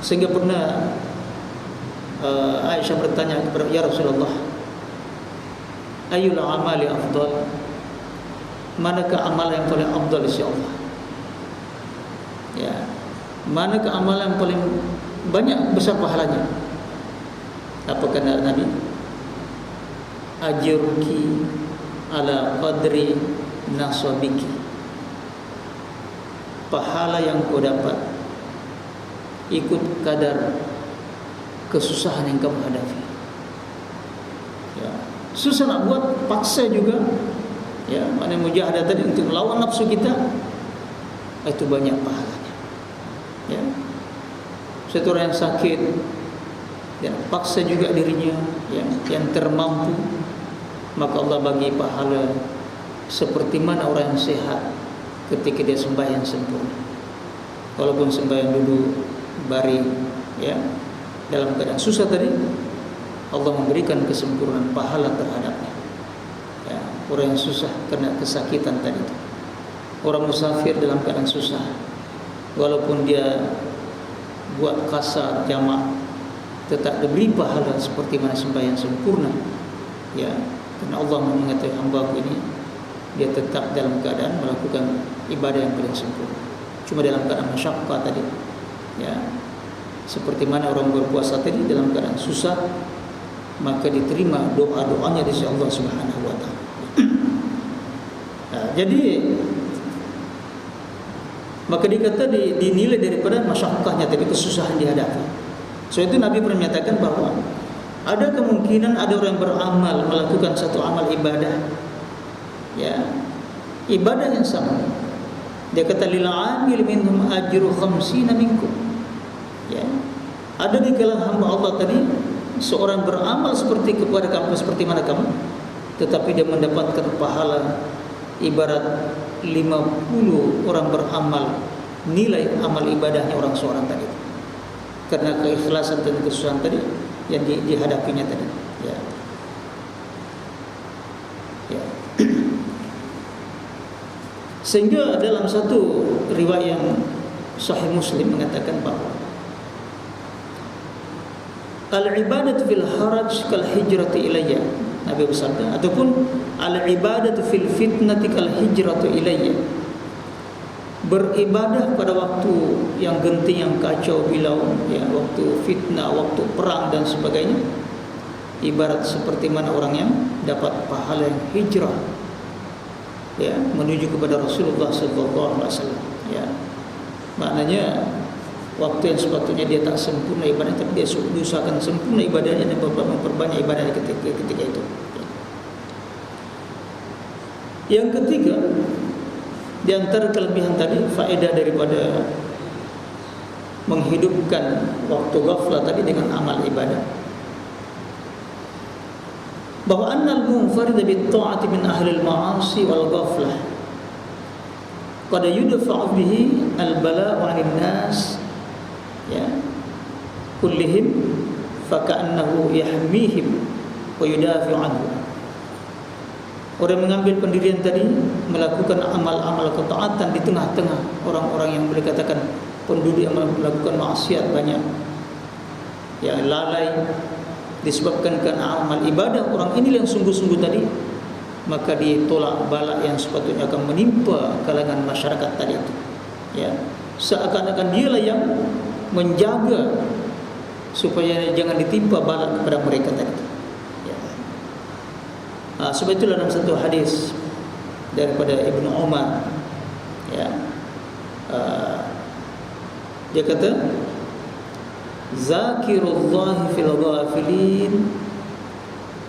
Sehingga pernah Aisyah bertanya kepada ya Rasulullah, ayyul amali afdal? Manakah amalan yang paling afdal insya Allah? Ya, manakah amalan yang paling banyak besar pahalanya? Apa kata Nabi? Ajruki ala qadri nasabiki. Pahala yang kau dapat ikut kadar kesusahan yang kamu hadapi. Ya, susah nak buat, paksa juga. Ya, mana mujahadah tadi untuk melawan nafsu kita, itu banyak pahalanya. Ya, satu orang yang sakit, ya, paksa juga dirinya, ya, yang termampu, maka Allah bagi pahala seperti mana orang yang sehat ketika dia sembahyang sempurna. Walaupun sembahyang dulu baring, ya, dalam keadaan susah tadi, Allah memberikan kesempurnaan pahala terhadapnya. Ya, orang yang susah kena kesakitan tadi, orang musafir dalam keadaan susah, walaupun dia buat kasar jamak, tetap diberi pahala seperti mana sembahyang sempurna. Ya, karena Allah mengetahui hamba ini dia tetap dalam keadaan melakukan ibadah yang paling sempurna. Cuma dalam keadaan masyaqqah tadi, ya, seperti mana orang berpuasa tadi dalam keadaan susah, maka diterima doa-doanya dari Allah Subhanahu wa taala. Nah, jadi maka dikata dinilai daripada masyaqqahnya tadi, kesusahan dihadapi. So itu Nabi pernah menyatakan bahwa ada kemungkinan ada orang yang beramal, melakukan satu amal ibadah, ya, ibadah yang sama. Dia kata lil amil minhum ajru 50 minkum. Ya, ada di kalangan hamba Allah tadi seorang beramal seperti kepada kamu, seperti mana kamu, tetapi dia mendapatkan pahala ibarat 50 orang beramal nilai amal ibadahnya orang seorang tadi, karena keikhlasan dan kesusahan tadi yang dihadapinya tadi. Ya. Ya. Sehingga dalam satu riwayat yang Sahih Muslim mengatakan bahawa al-ibadatu fil haraj kal hijrati ilayya, Nabi bersabda, ataupun al-ibadatu fil fitnati kal hijratu ilayya, beribadah pada waktu yang genting, yang kacau bilau, ya, waktu fitnah, waktu perang dan sebagainya, ibarat seperti mana orang yang dapat pahala yang hijrah, ya, menuju kepada Rasulullah sallallahu alaihi wasallam, ya. Maknanya waktu yang sepatutnya dia tak sempurna ibadah, tapi dia usahakan sempurna ibadahnya dan memperbanyak ibadahnya ketika itu. Yang ketiga, di antara kelebihan tadi, faedah daripada menghidupkan waktu ghaflah tadi dengan amal ibadah, bahwa annal munfarid bit ta'ati min ahli al-ma'asi wal ghaflah qad yudfa'u bihi al-bala'u 'anil nas, ya, kullihim fa ka'annahu yahmihim wa yudafi'u anhu. Orang mengambil pendirian tadi, melakukan amal-amal ketaatan di tengah-tengah orang-orang yang boleh katakan penduduk yang melakukan maksiat banyak, yang lalai disebabkan karena amal ibadah orang ini yang sungguh-sungguh tadi, maka ditolak bala yang sepatutnya akan menimpa kalangan masyarakat tadi itu, ya, seakan-akan dialah yang menjaga supaya jangan ditimpa bala kepada mereka tadi. Sebab itulah dalam satu hadis daripada Ibnu Umar, ya, dia kata, zakirullah fil ghafilin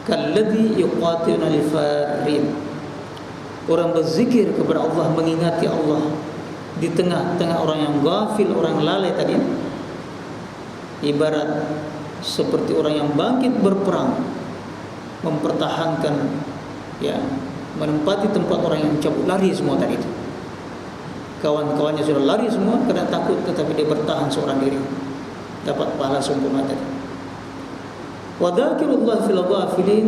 kalladhi yuqatiluna al-farin. Orang berzikir kepada Allah, mengingati Allah di tengah-tengah orang yang ghafil, orang lalai tadi, ibarat seperti orang yang bangkit berperang, mempertahankan, ya, menempati tempat orang yang cabut lari semua tadi itu. Kawan-kawannya sudah lari semua kerana takut, tetapi dia bertahan seorang diri, dapat pahala sempurna tadi. Wa dzakirullah fil ghafilin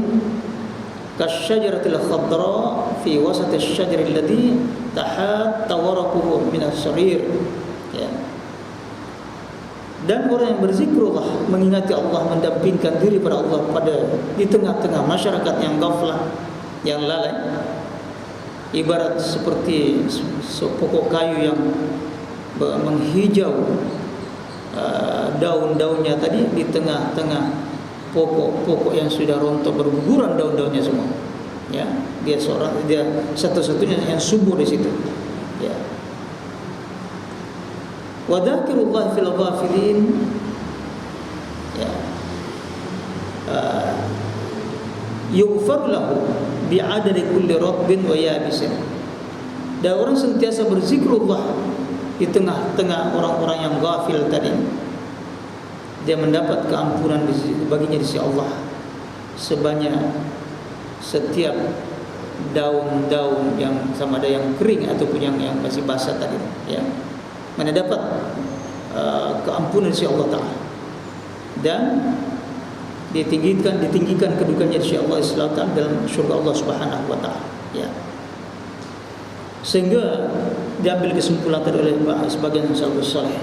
kasyajaratil khadra fi wasati asy-syajari alladhi tahatta waraquhu min as-sarir, ya. Dan orang yang berzikrullah, mengingati Allah, mendampingkan diri pada Allah pada di tengah-tengah masyarakat yang ghaflah, yang lalai, ibarat seperti pokok kayu yang menghijau daun-daunnya tadi di tengah-tengah pokok-pokok yang sudah rontok, berguguran daun-daunnya semua, ya. Dia satu-satunya yang subur di situ, ya. Wa dzakirullah fil ghafilin, ya, yughfar lahu bi'adadi kulli rabbin wa yabisin. Dan orang sentiasa berzikrullah di tengah-tengah orang-orang yang ghafil tadi, dia mendapat keampunan baginya di sisi Allah sebanyak setiap daun-daun yang sama ada yang kering ataupun yang masih basah tadi, ya. Mana dapat keampunan dari Allah Ta'ala, dan ditinggikan kedudukannya di Allah Ta'ala dalam syurga Allah Subhanahu Wa Ta'ala, ya. Sehingga diambil kesimpulan oleh sebagian salafus saleh,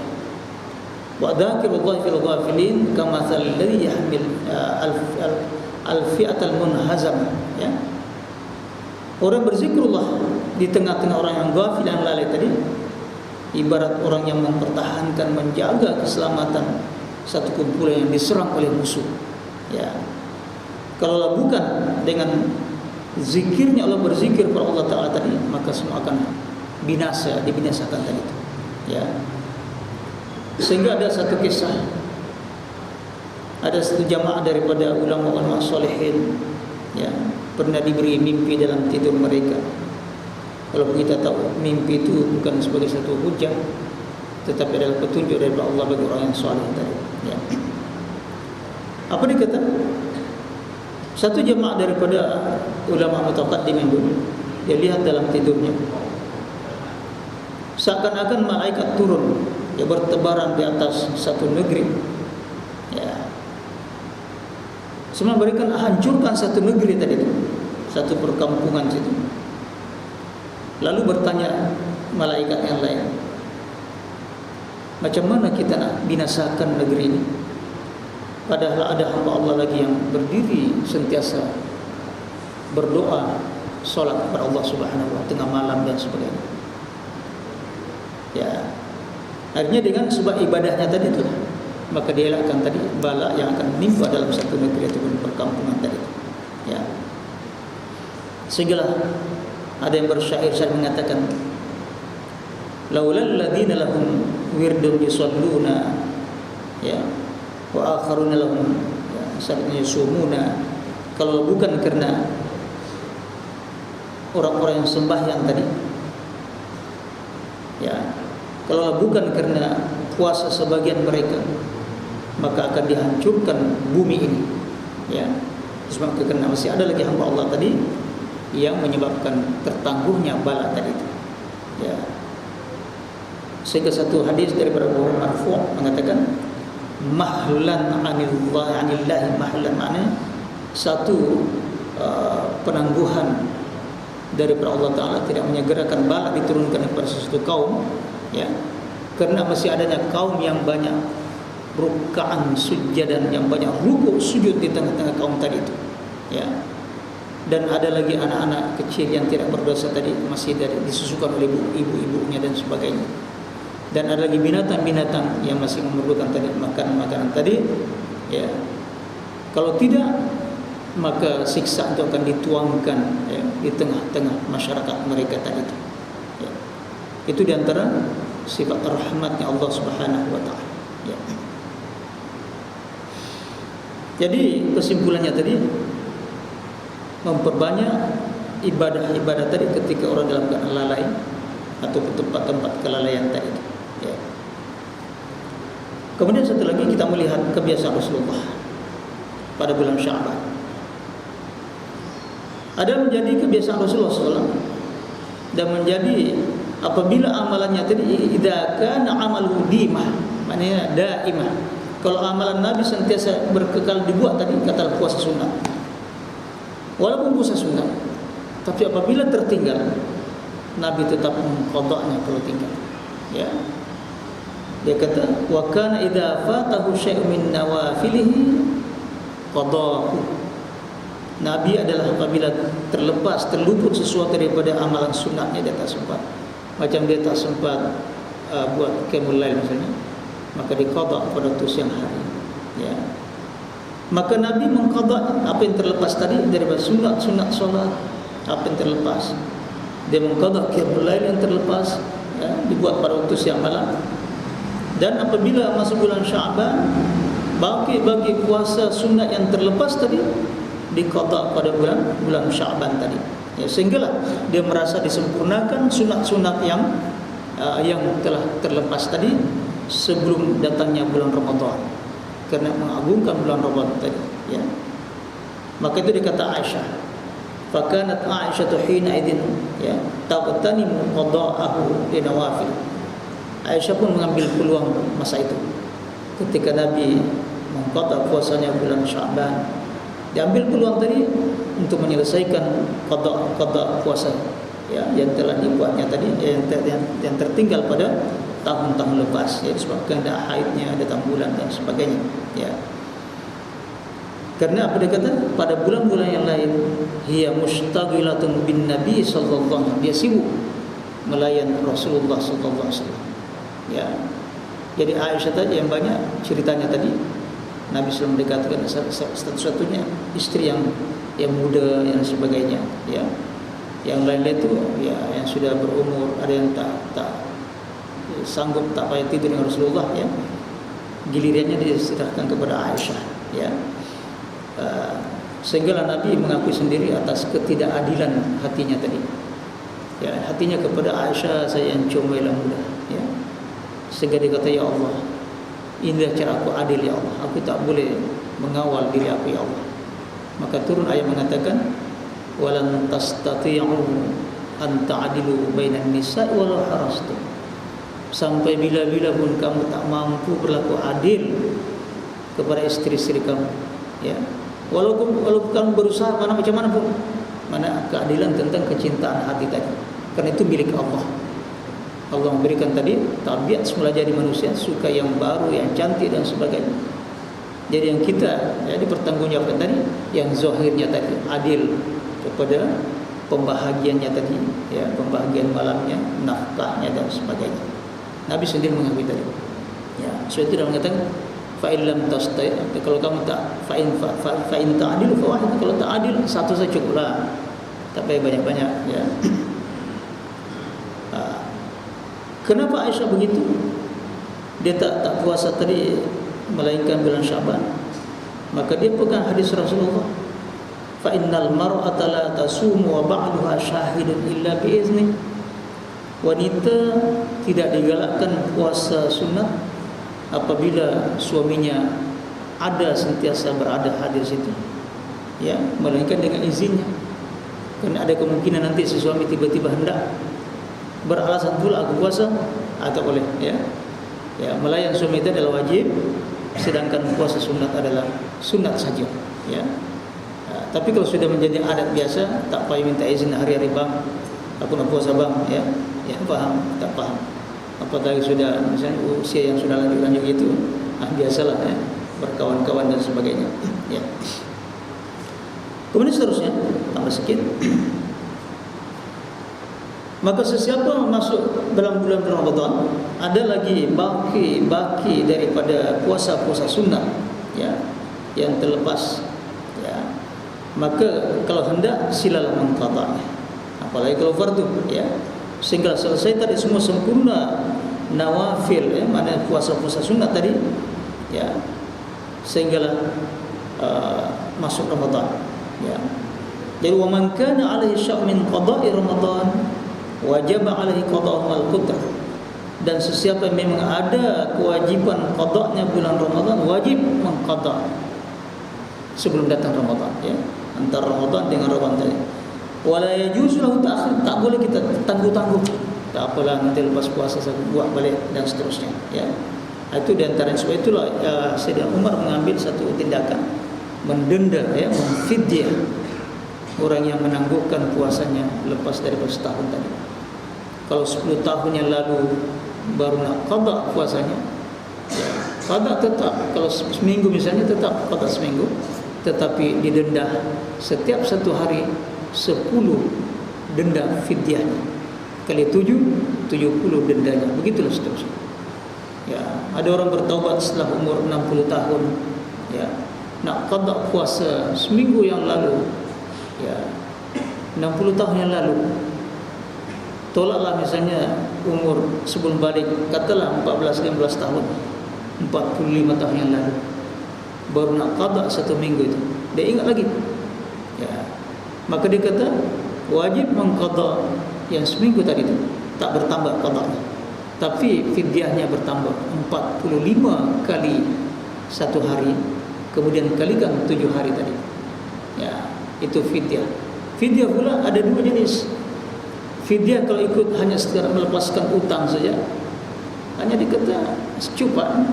wa dzakirullah fil ghafilin kamathal ladzi yahmil al-fi'atal munhazam, ya. Orang berzikrullah di tengah-tengah orang yang ghafil dan lalai tadi, ibarat orang yang mempertahankan, menjaga keselamatan satu kumpulan yang diserang oleh musuh, ya. Kalau bukan dengan zikirnya, Allah berzikir kepada Allah Ta'ala tadi, maka semua akan dibinasakan tadi itu, ya. Sehingga ada satu kisah, ada satu jamaah daripada ulama-ulama salihin, ya, pernah diberi mimpi dalam tidur mereka. Kalau kita tahu mimpi itu bukan sebagai satu hujah, tetapi adalah petunjuk daripada Allah bagi orang yang saleh tadi, ya. Apa dikata? Satu jemaah daripada ulama mutaqaddimin dulu, dia lihat dalam tidurnya seakan-akan malaikat turun, dia bertebaran di atas satu negeri, ya. Semua berikan hancurkan satu negeri tadi itu, satu perkampungan situ. Lalu bertanya malaikat yang lain, Macam mana kita nak binasakan negeri ini? Padahal ada hamba Allah lagi yang berdiri sentiasa berdoa, solat kepada Allah Subhanahu wa taala tengah malam dan sebagainya. Ya. Akhirnya dengan sebab ibadahnya tadi itulah, maka dia elakkan tadi bala yang akan menimpa dalam satu negeri ataupun perkampungan tadi. Ya. Sehinggalah ada yang bersyair mengatakan, laulal ladzina lahum wirdun yusalluna ya wa akharuna lahum ya yusumuna, kalau bukan karena orang-orang yang sembahyang tadi, ya kalau bukan karena puasa sebagian mereka, maka akan dihancurkan bumi ini, ya. Sebab karena masih ada lagi hamba Allah tadi yang menyebabkan tertangguhnya bala tadi itu, ya. Sehingga satu hadis daripada Abu Hurairah marfu' mengatakan mahlan 'anillahi mahlan, maknanya satu penangguhan daripada Allah Ta'ala, tidak menyegerakan bala diturunkan kepada sesuatu kaum, ya, kerana masih adanya kaum yang banyak ruk'an sujadan, yang banyak rukuk sujud di tengah-tengah kaum tadi itu, ya. Dan ada lagi anak-anak kecil yang tidak berdosa tadi masih disusukan oleh ibu-ibunya dan sebagainya. Dan ada lagi binatang-binatang yang masih memerlukan tadi makanan-makanan tadi, ya. Kalau tidak, maka siksa itu akan dituangkan, ya, di tengah-tengah masyarakat mereka tadi itu, ya. Itu diantara sifat rahmatnya Allah Subhanahu wa taala, ya. Jadi kesimpulannya tadi, memperbanyak ibadah-ibadah tadi ketika orang dalam keadaan lalai atau ke tempat-tempat kelalaian tadi itu, ya. Kemudian satu lagi kita melihat kebiasaan Rasulullah pada bulan Sya'ban. Ada menjadi kebiasaan Rasulullah SAW dan menjadi apabila amalannya tadi idza kana amalu dimah, maknanya daimah. Kalau amalan Nabi sentiasa berkekal dibuat tadi, kata puasa sunat. Walaupun puasa sunat, tapi apabila tertinggal, Nabi tetap mengqadanya kalau tinggal, ya. Dia kata wa kana idza fatahu syai'un min nawafilihi qadahu. Nabi adalah apabila terluput sesuatu daripada amalan sunatnya, dia tak sempat. Macam dia tak sempat buat qiyamul lail misalnya, maka diqada pada waktu siang hari, ya. Maka Nabi mengqada apa yang terlepas tadi daripada sunat-sunat solat, apa yang terlepas. Dia mengqada qiyamul lail yang terlepas, ya, dibuat pada waktu siang malam. Dan apabila masuk bulan Sya'ban, bagi puasa sunat yang terlepas tadi diqada pada bulan Sya'ban tadi, ya, sehinggalah dia merasa disempurnakan sunat-sunat yang telah terlepas tadi sebelum datangnya bulan Ramadan, kerana mengagungkan bulan Ramadan tadi, ya. Maka itu dikata Aisyah, fakanat Aisyah hina idin, ya, taqtanimu qada'ahu li nawafil. Aisyah pun mengambil peluang masa itu ketika Nabi mengqada puasanya bulan Sya'ban. Diambil peluang tadi untuk menyelesaikan qada puasa, ya, yang telah dibuatnya tadi, yang tertinggal pada tahun-tahun lepas, ya, disebabkan ada haidnya, ada bulan dan sebagainya, ya. Karena apa dia kata, pada bulan-bulan yang lain hiya mustaghilatun bin nabi sallallahu alaihi wasallam, dia sibuk melayan Rasulullah sallallahu alaihi wasallam, ya. Jadi Aisyah tadi yang banyak ceritanya tadi, Nabi SAW mendekatkan satu-satunya istri yang muda dan sebagainya, ya. Yang lain-lain itu, ya, yang sudah berumur, ada yang tak sanggup, tak payah tidur dengan Rasulullah, ya. Gilirannya diserahkan kepada Aisyah, ya. Sehingga Nabi mengakui sendiri atas ketidakadilan hatinya tadi, ya. Hatinya kepada Aisyah, saya yang comel muda, ya. Sehingga dia kata, ya Allah, inilah cara aku adil, ya Allah, aku tak boleh mengawal diri aku, ya Allah. Maka turun ayat mengatakan walan tastati'u an ta'dilu bainan nisa'i walau harastum. Sampai bila-bila pun kamu tak mampu berlaku adil kepada istri-istri kamu, ya. Walaupun kamu berusaha macam mana pun, mana keadilan tentang kecintaan hati tadi, karena itu milik Allah. Allah memberikan tadi tabiat semula jadi manusia, suka yang baru, yang cantik dan sebagainya. Jadi yang kita dipertanggungjawabkan tadi, yang zahirnya tadi adil kepada pembahagiannya tadi, ya, pembahagian malamnya, nafkahnya dan sebagainya. Nabi sendiri mengakui tadi. Ya, sebab itu dia mengatakan fa in lam tastai, kalau kamu tak fa in ta'dilu fa wahid, kalau tak adil satu saja cukuplah. Tak payah banyak-banyak, ya. Kenapa Aisyah begitu? Dia tak puasa tadi melainkan bulan Syaban. Maka dia pegang hadis Rasulullah, fa innal mar'ata la tasumu wa ba'daha syahidun illa bi izni. Wanita tidak digalakkan puasa sunat apabila suaminya ada sentiasa berada hadir situ, ya, melainkan dengan izinnya. Karena ada kemungkinan nanti si suami tiba-tiba hendak beralasan pula aku puasa, atau boleh, ya. Ya, melayan suami itu adalah wajib, sedangkan puasa sunat adalah sunat saja, ya. Tapi kalau sudah menjadi adat biasa, tak payah minta izin hari-hari, bang, aku nak puasa bang, ya. Ya, paham, tak paham. Apalagi sudah misalnya usia yang sudah lanjut itu, biasalah, ya, berkawan-kawan dan sebagainya, ya. Kemudian seterusnya tambah sikit. Maka sesiapa masuk dalam bulan Ramadan, ada lagi baki daripada puasa-puasa sunnah, ya, yang terlepas, ya, maka kalau hendak silalah mengqadanya. Apalagi kalau fardu, ya, sehingga selesai tadi semua sempurna nawafil, ya, mana puasa-puasa sunnah tadi, ya, sehinggalah masuk Ramadan, ya. Jadi wa man kana alaihi sya' min qada'i Ramadan wajib alaihi qada'u al-qudra. Dan sesiapa yang memang ada kewajiban qada'nya bulan Ramadan, wajib mengqada' sebelum datang Ramadan, ya, antara Ramadan dengan Ramadan tadi. Wala yajuzu lahu ta'khir, tak boleh kita tangguh-tangguh, tak apalah nanti lepas puasa saya buat balik dan seterusnya, ya. Itu di antara sebab itulah Sayyidina Umar mengambil satu tindakan mendenda, ya, memfidyah orang yang menangguhkan puasanya lepas daripada setahun tadi. Kalau 10 tahun yang lalu baru nak qada puasanya, ya, qada tetap. Kalau seminggu misalnya tetap qada seminggu, tetapi didenda setiap satu hari 10 denda fidyahnya, kali 70 dendanya. Begitulah seterusnya. Ya, ada orang bertaubat setelah umur 60 tahun, ya, nak qada puasa seminggu yang lalu, ya, 60 tahun yang lalu. Tolaklah misalnya umur sebelum balik, katalah 14-15 tahun, 45 tahun yang lalu, baru nak qada satu minggu itu, dia ingat lagi, ya. Maka dia kata wajib mengqada yang seminggu tadi itu, tak bertambah qadanya, tapi fidyahnya bertambah 45 kali satu hari, kemudian kalikan 7 hari tadi, ya, itu fidyah. Fidyah pula ada dua jenis. Fidyah kalau ikut hanya sekedar melepaskan utang saja, hanya dikata secupat.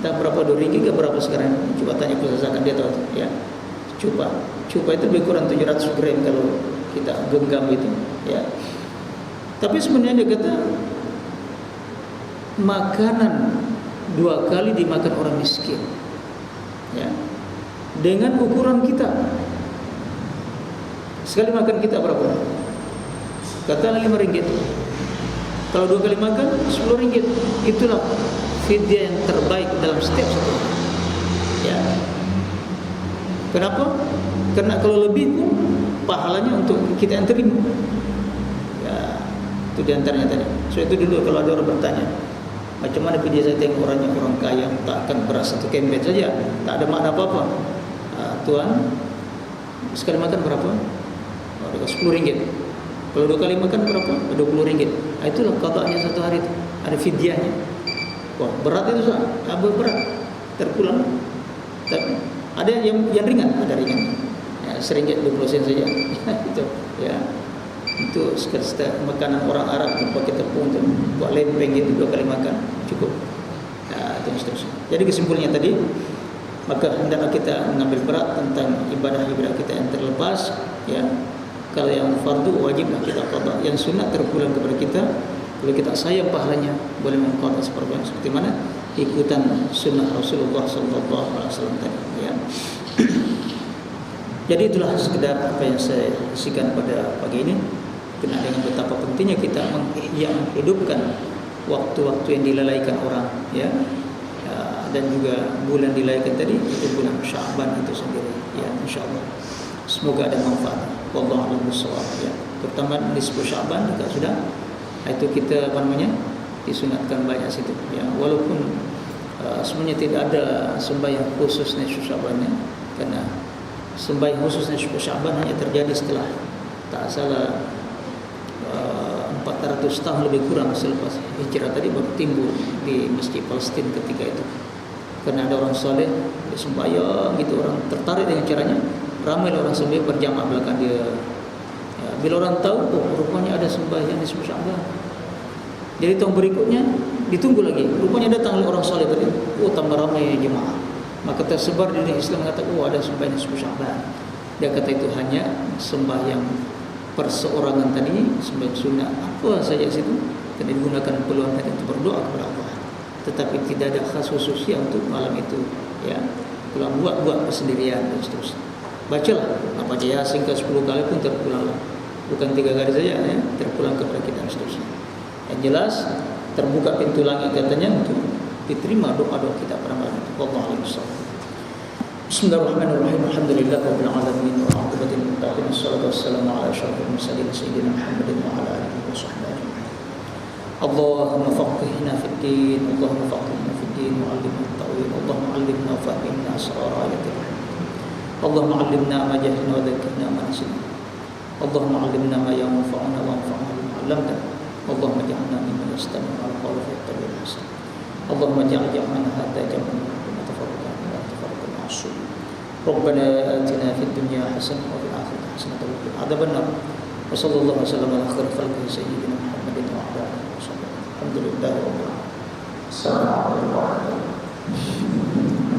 Dan berapa RM2 ke berapa sekarang? Coba tanya pusat zakat, dia tahu, ya. Cupa itu lebih kurang 700 gram kalau kita genggam itu, ya. Tapi sebenarnya dia kata makanan 2 kali dimakan orang miskin, ya, dengan ukuran kita. Sekali makan kita berapa? Katakanlah RM5. Kalau 2 kali makan RM10. Itulah fidyah yang terbaik dalam setiap satu, ya. Kenapa? Karena kalau lebih pun pahalanya untuk kita yang terima, ya. Itu diantaranya tadi. So itu dulu kalau ada orang bertanya, macam mana fidyah saya tengok orangnya orang kaya, tak akan beras satu kembet saja, tak ada makna apa-apa. Tuan, sekali makan berapa? RM10. Kalau 2 kali makan berapa? RM20. Itulah qada'nya satu hari itu. Ada fidyahnya. Wah, berat itu, berat. Terpulang. Tapi ada yang ringan, ada ringan. Ya, RM1.20 saja. Itu, ya. Itu sekedar makanan orang Arab pakai tepung tu, buat lempeng gitu 2 kali makan cukup. Ya, itu seterusnya. Jadi kesimpulannya tadi, maka hendaklah kita mengambil berat tentang ibadah-ibadah kita yang terlepas, ya. Kalau yang fardu wajiblah kita qada, yang sunat terpulang kepada kita Kalau kita sayang pahalanya, boleh mengqada seperempat seperti mana ikutan sunnah Rasulullah sallallahu alaihi wasallam tadi, ya. Jadi itulah sekedar apa yang saya isikan pada pagi ini, kena dengan betapa pentingnya kita menghidupkan waktu-waktu yang dilalaikan orang, ya. Dan juga bulan dilalaikan tadi itu bulan Sya'ban itu sendiri, ya, insyaallah. Semoga ada manfaat. Wallahu a'lam bishawab, ya. Terutama di 10 Sya'ban juga sudah itu kita disunatkan banyak situ, ya. Walaupun sebenarnya tidak ada sembahyang khusus nisfu Sya'ban, ya. Karena sembahyang khusus nisfu Sya'ban hanya terjadi setelah tak salah 400 tahun lebih kurang selepas hijrah tadi baru timbul di Masjid Palestin ketika itu. Karena ada orang saleh dia sembahyang gitu, orang tertarik dengan caranya, ramai orang sembahyang berjamaah belakang dia. Ya, bila orang tahu, oh rupanya ada sembahyang di Sya'ban. Jadi tahun berikutnya ditunggu lagi, rupanya datang orang saleh tadi, oh tambah ramai jemaah. Maka tersebar di Islam mengatakan, oh ada sembahyang di Sya'ban. Dia kata itu hanya sembahyang perseorangan tadi, sembahyang sunnah apa saja situ, dan digunakan peluang tadi untuk berdoa kepada Allah. Tetapi tidak ada khas khususnya untuk malam itu, ya. Kalau buat persendirian dan seterusnya. Bacalah apa aja Yasin ke 10 kali pun terpulanglah. Bukan 3 kali saja, ya, terpulang kepada kita dan seterusnya. Yang jelas terbuka pintu langit katanya untuk diterima doa-doa kita pada malam itu. Wallahu a'lam bishawab. Bismillahirrahmanirrahim. Alhamdulillahirabbil alamin wa aqibatu lil muttaqin. Wassalatu wassalamu ala asyrafil mursalin sayyidina Muhammadin wa ala alihi washabbihi. اللهم فقهنا في الدين اللهم فقهنا في الدين وعلمنا التأويل اللهم علمنا وفهمنا أسرار آيات الرحمن اللهم علمنا ما جهلنا وذكرنا ما نسينا اللهم علمنا ما ينفعنا وانفعنا بما علمتنا اللهم اجعلنا ممن يستمع القول فيتبع الحسن اللهم اجعل جمعنا هذا جمعا وما تفرقنا ولا تفرق معصوم ربنا آتنا في الدنيا حسنة وفي الآخرة حسنة وقنا عذاب النار وصلى الله وسلم على خير خلقه سيدنا محمد وعلى آله وصحبه الحمد لله رب العالمين. السلام عليكم ورحمة الله.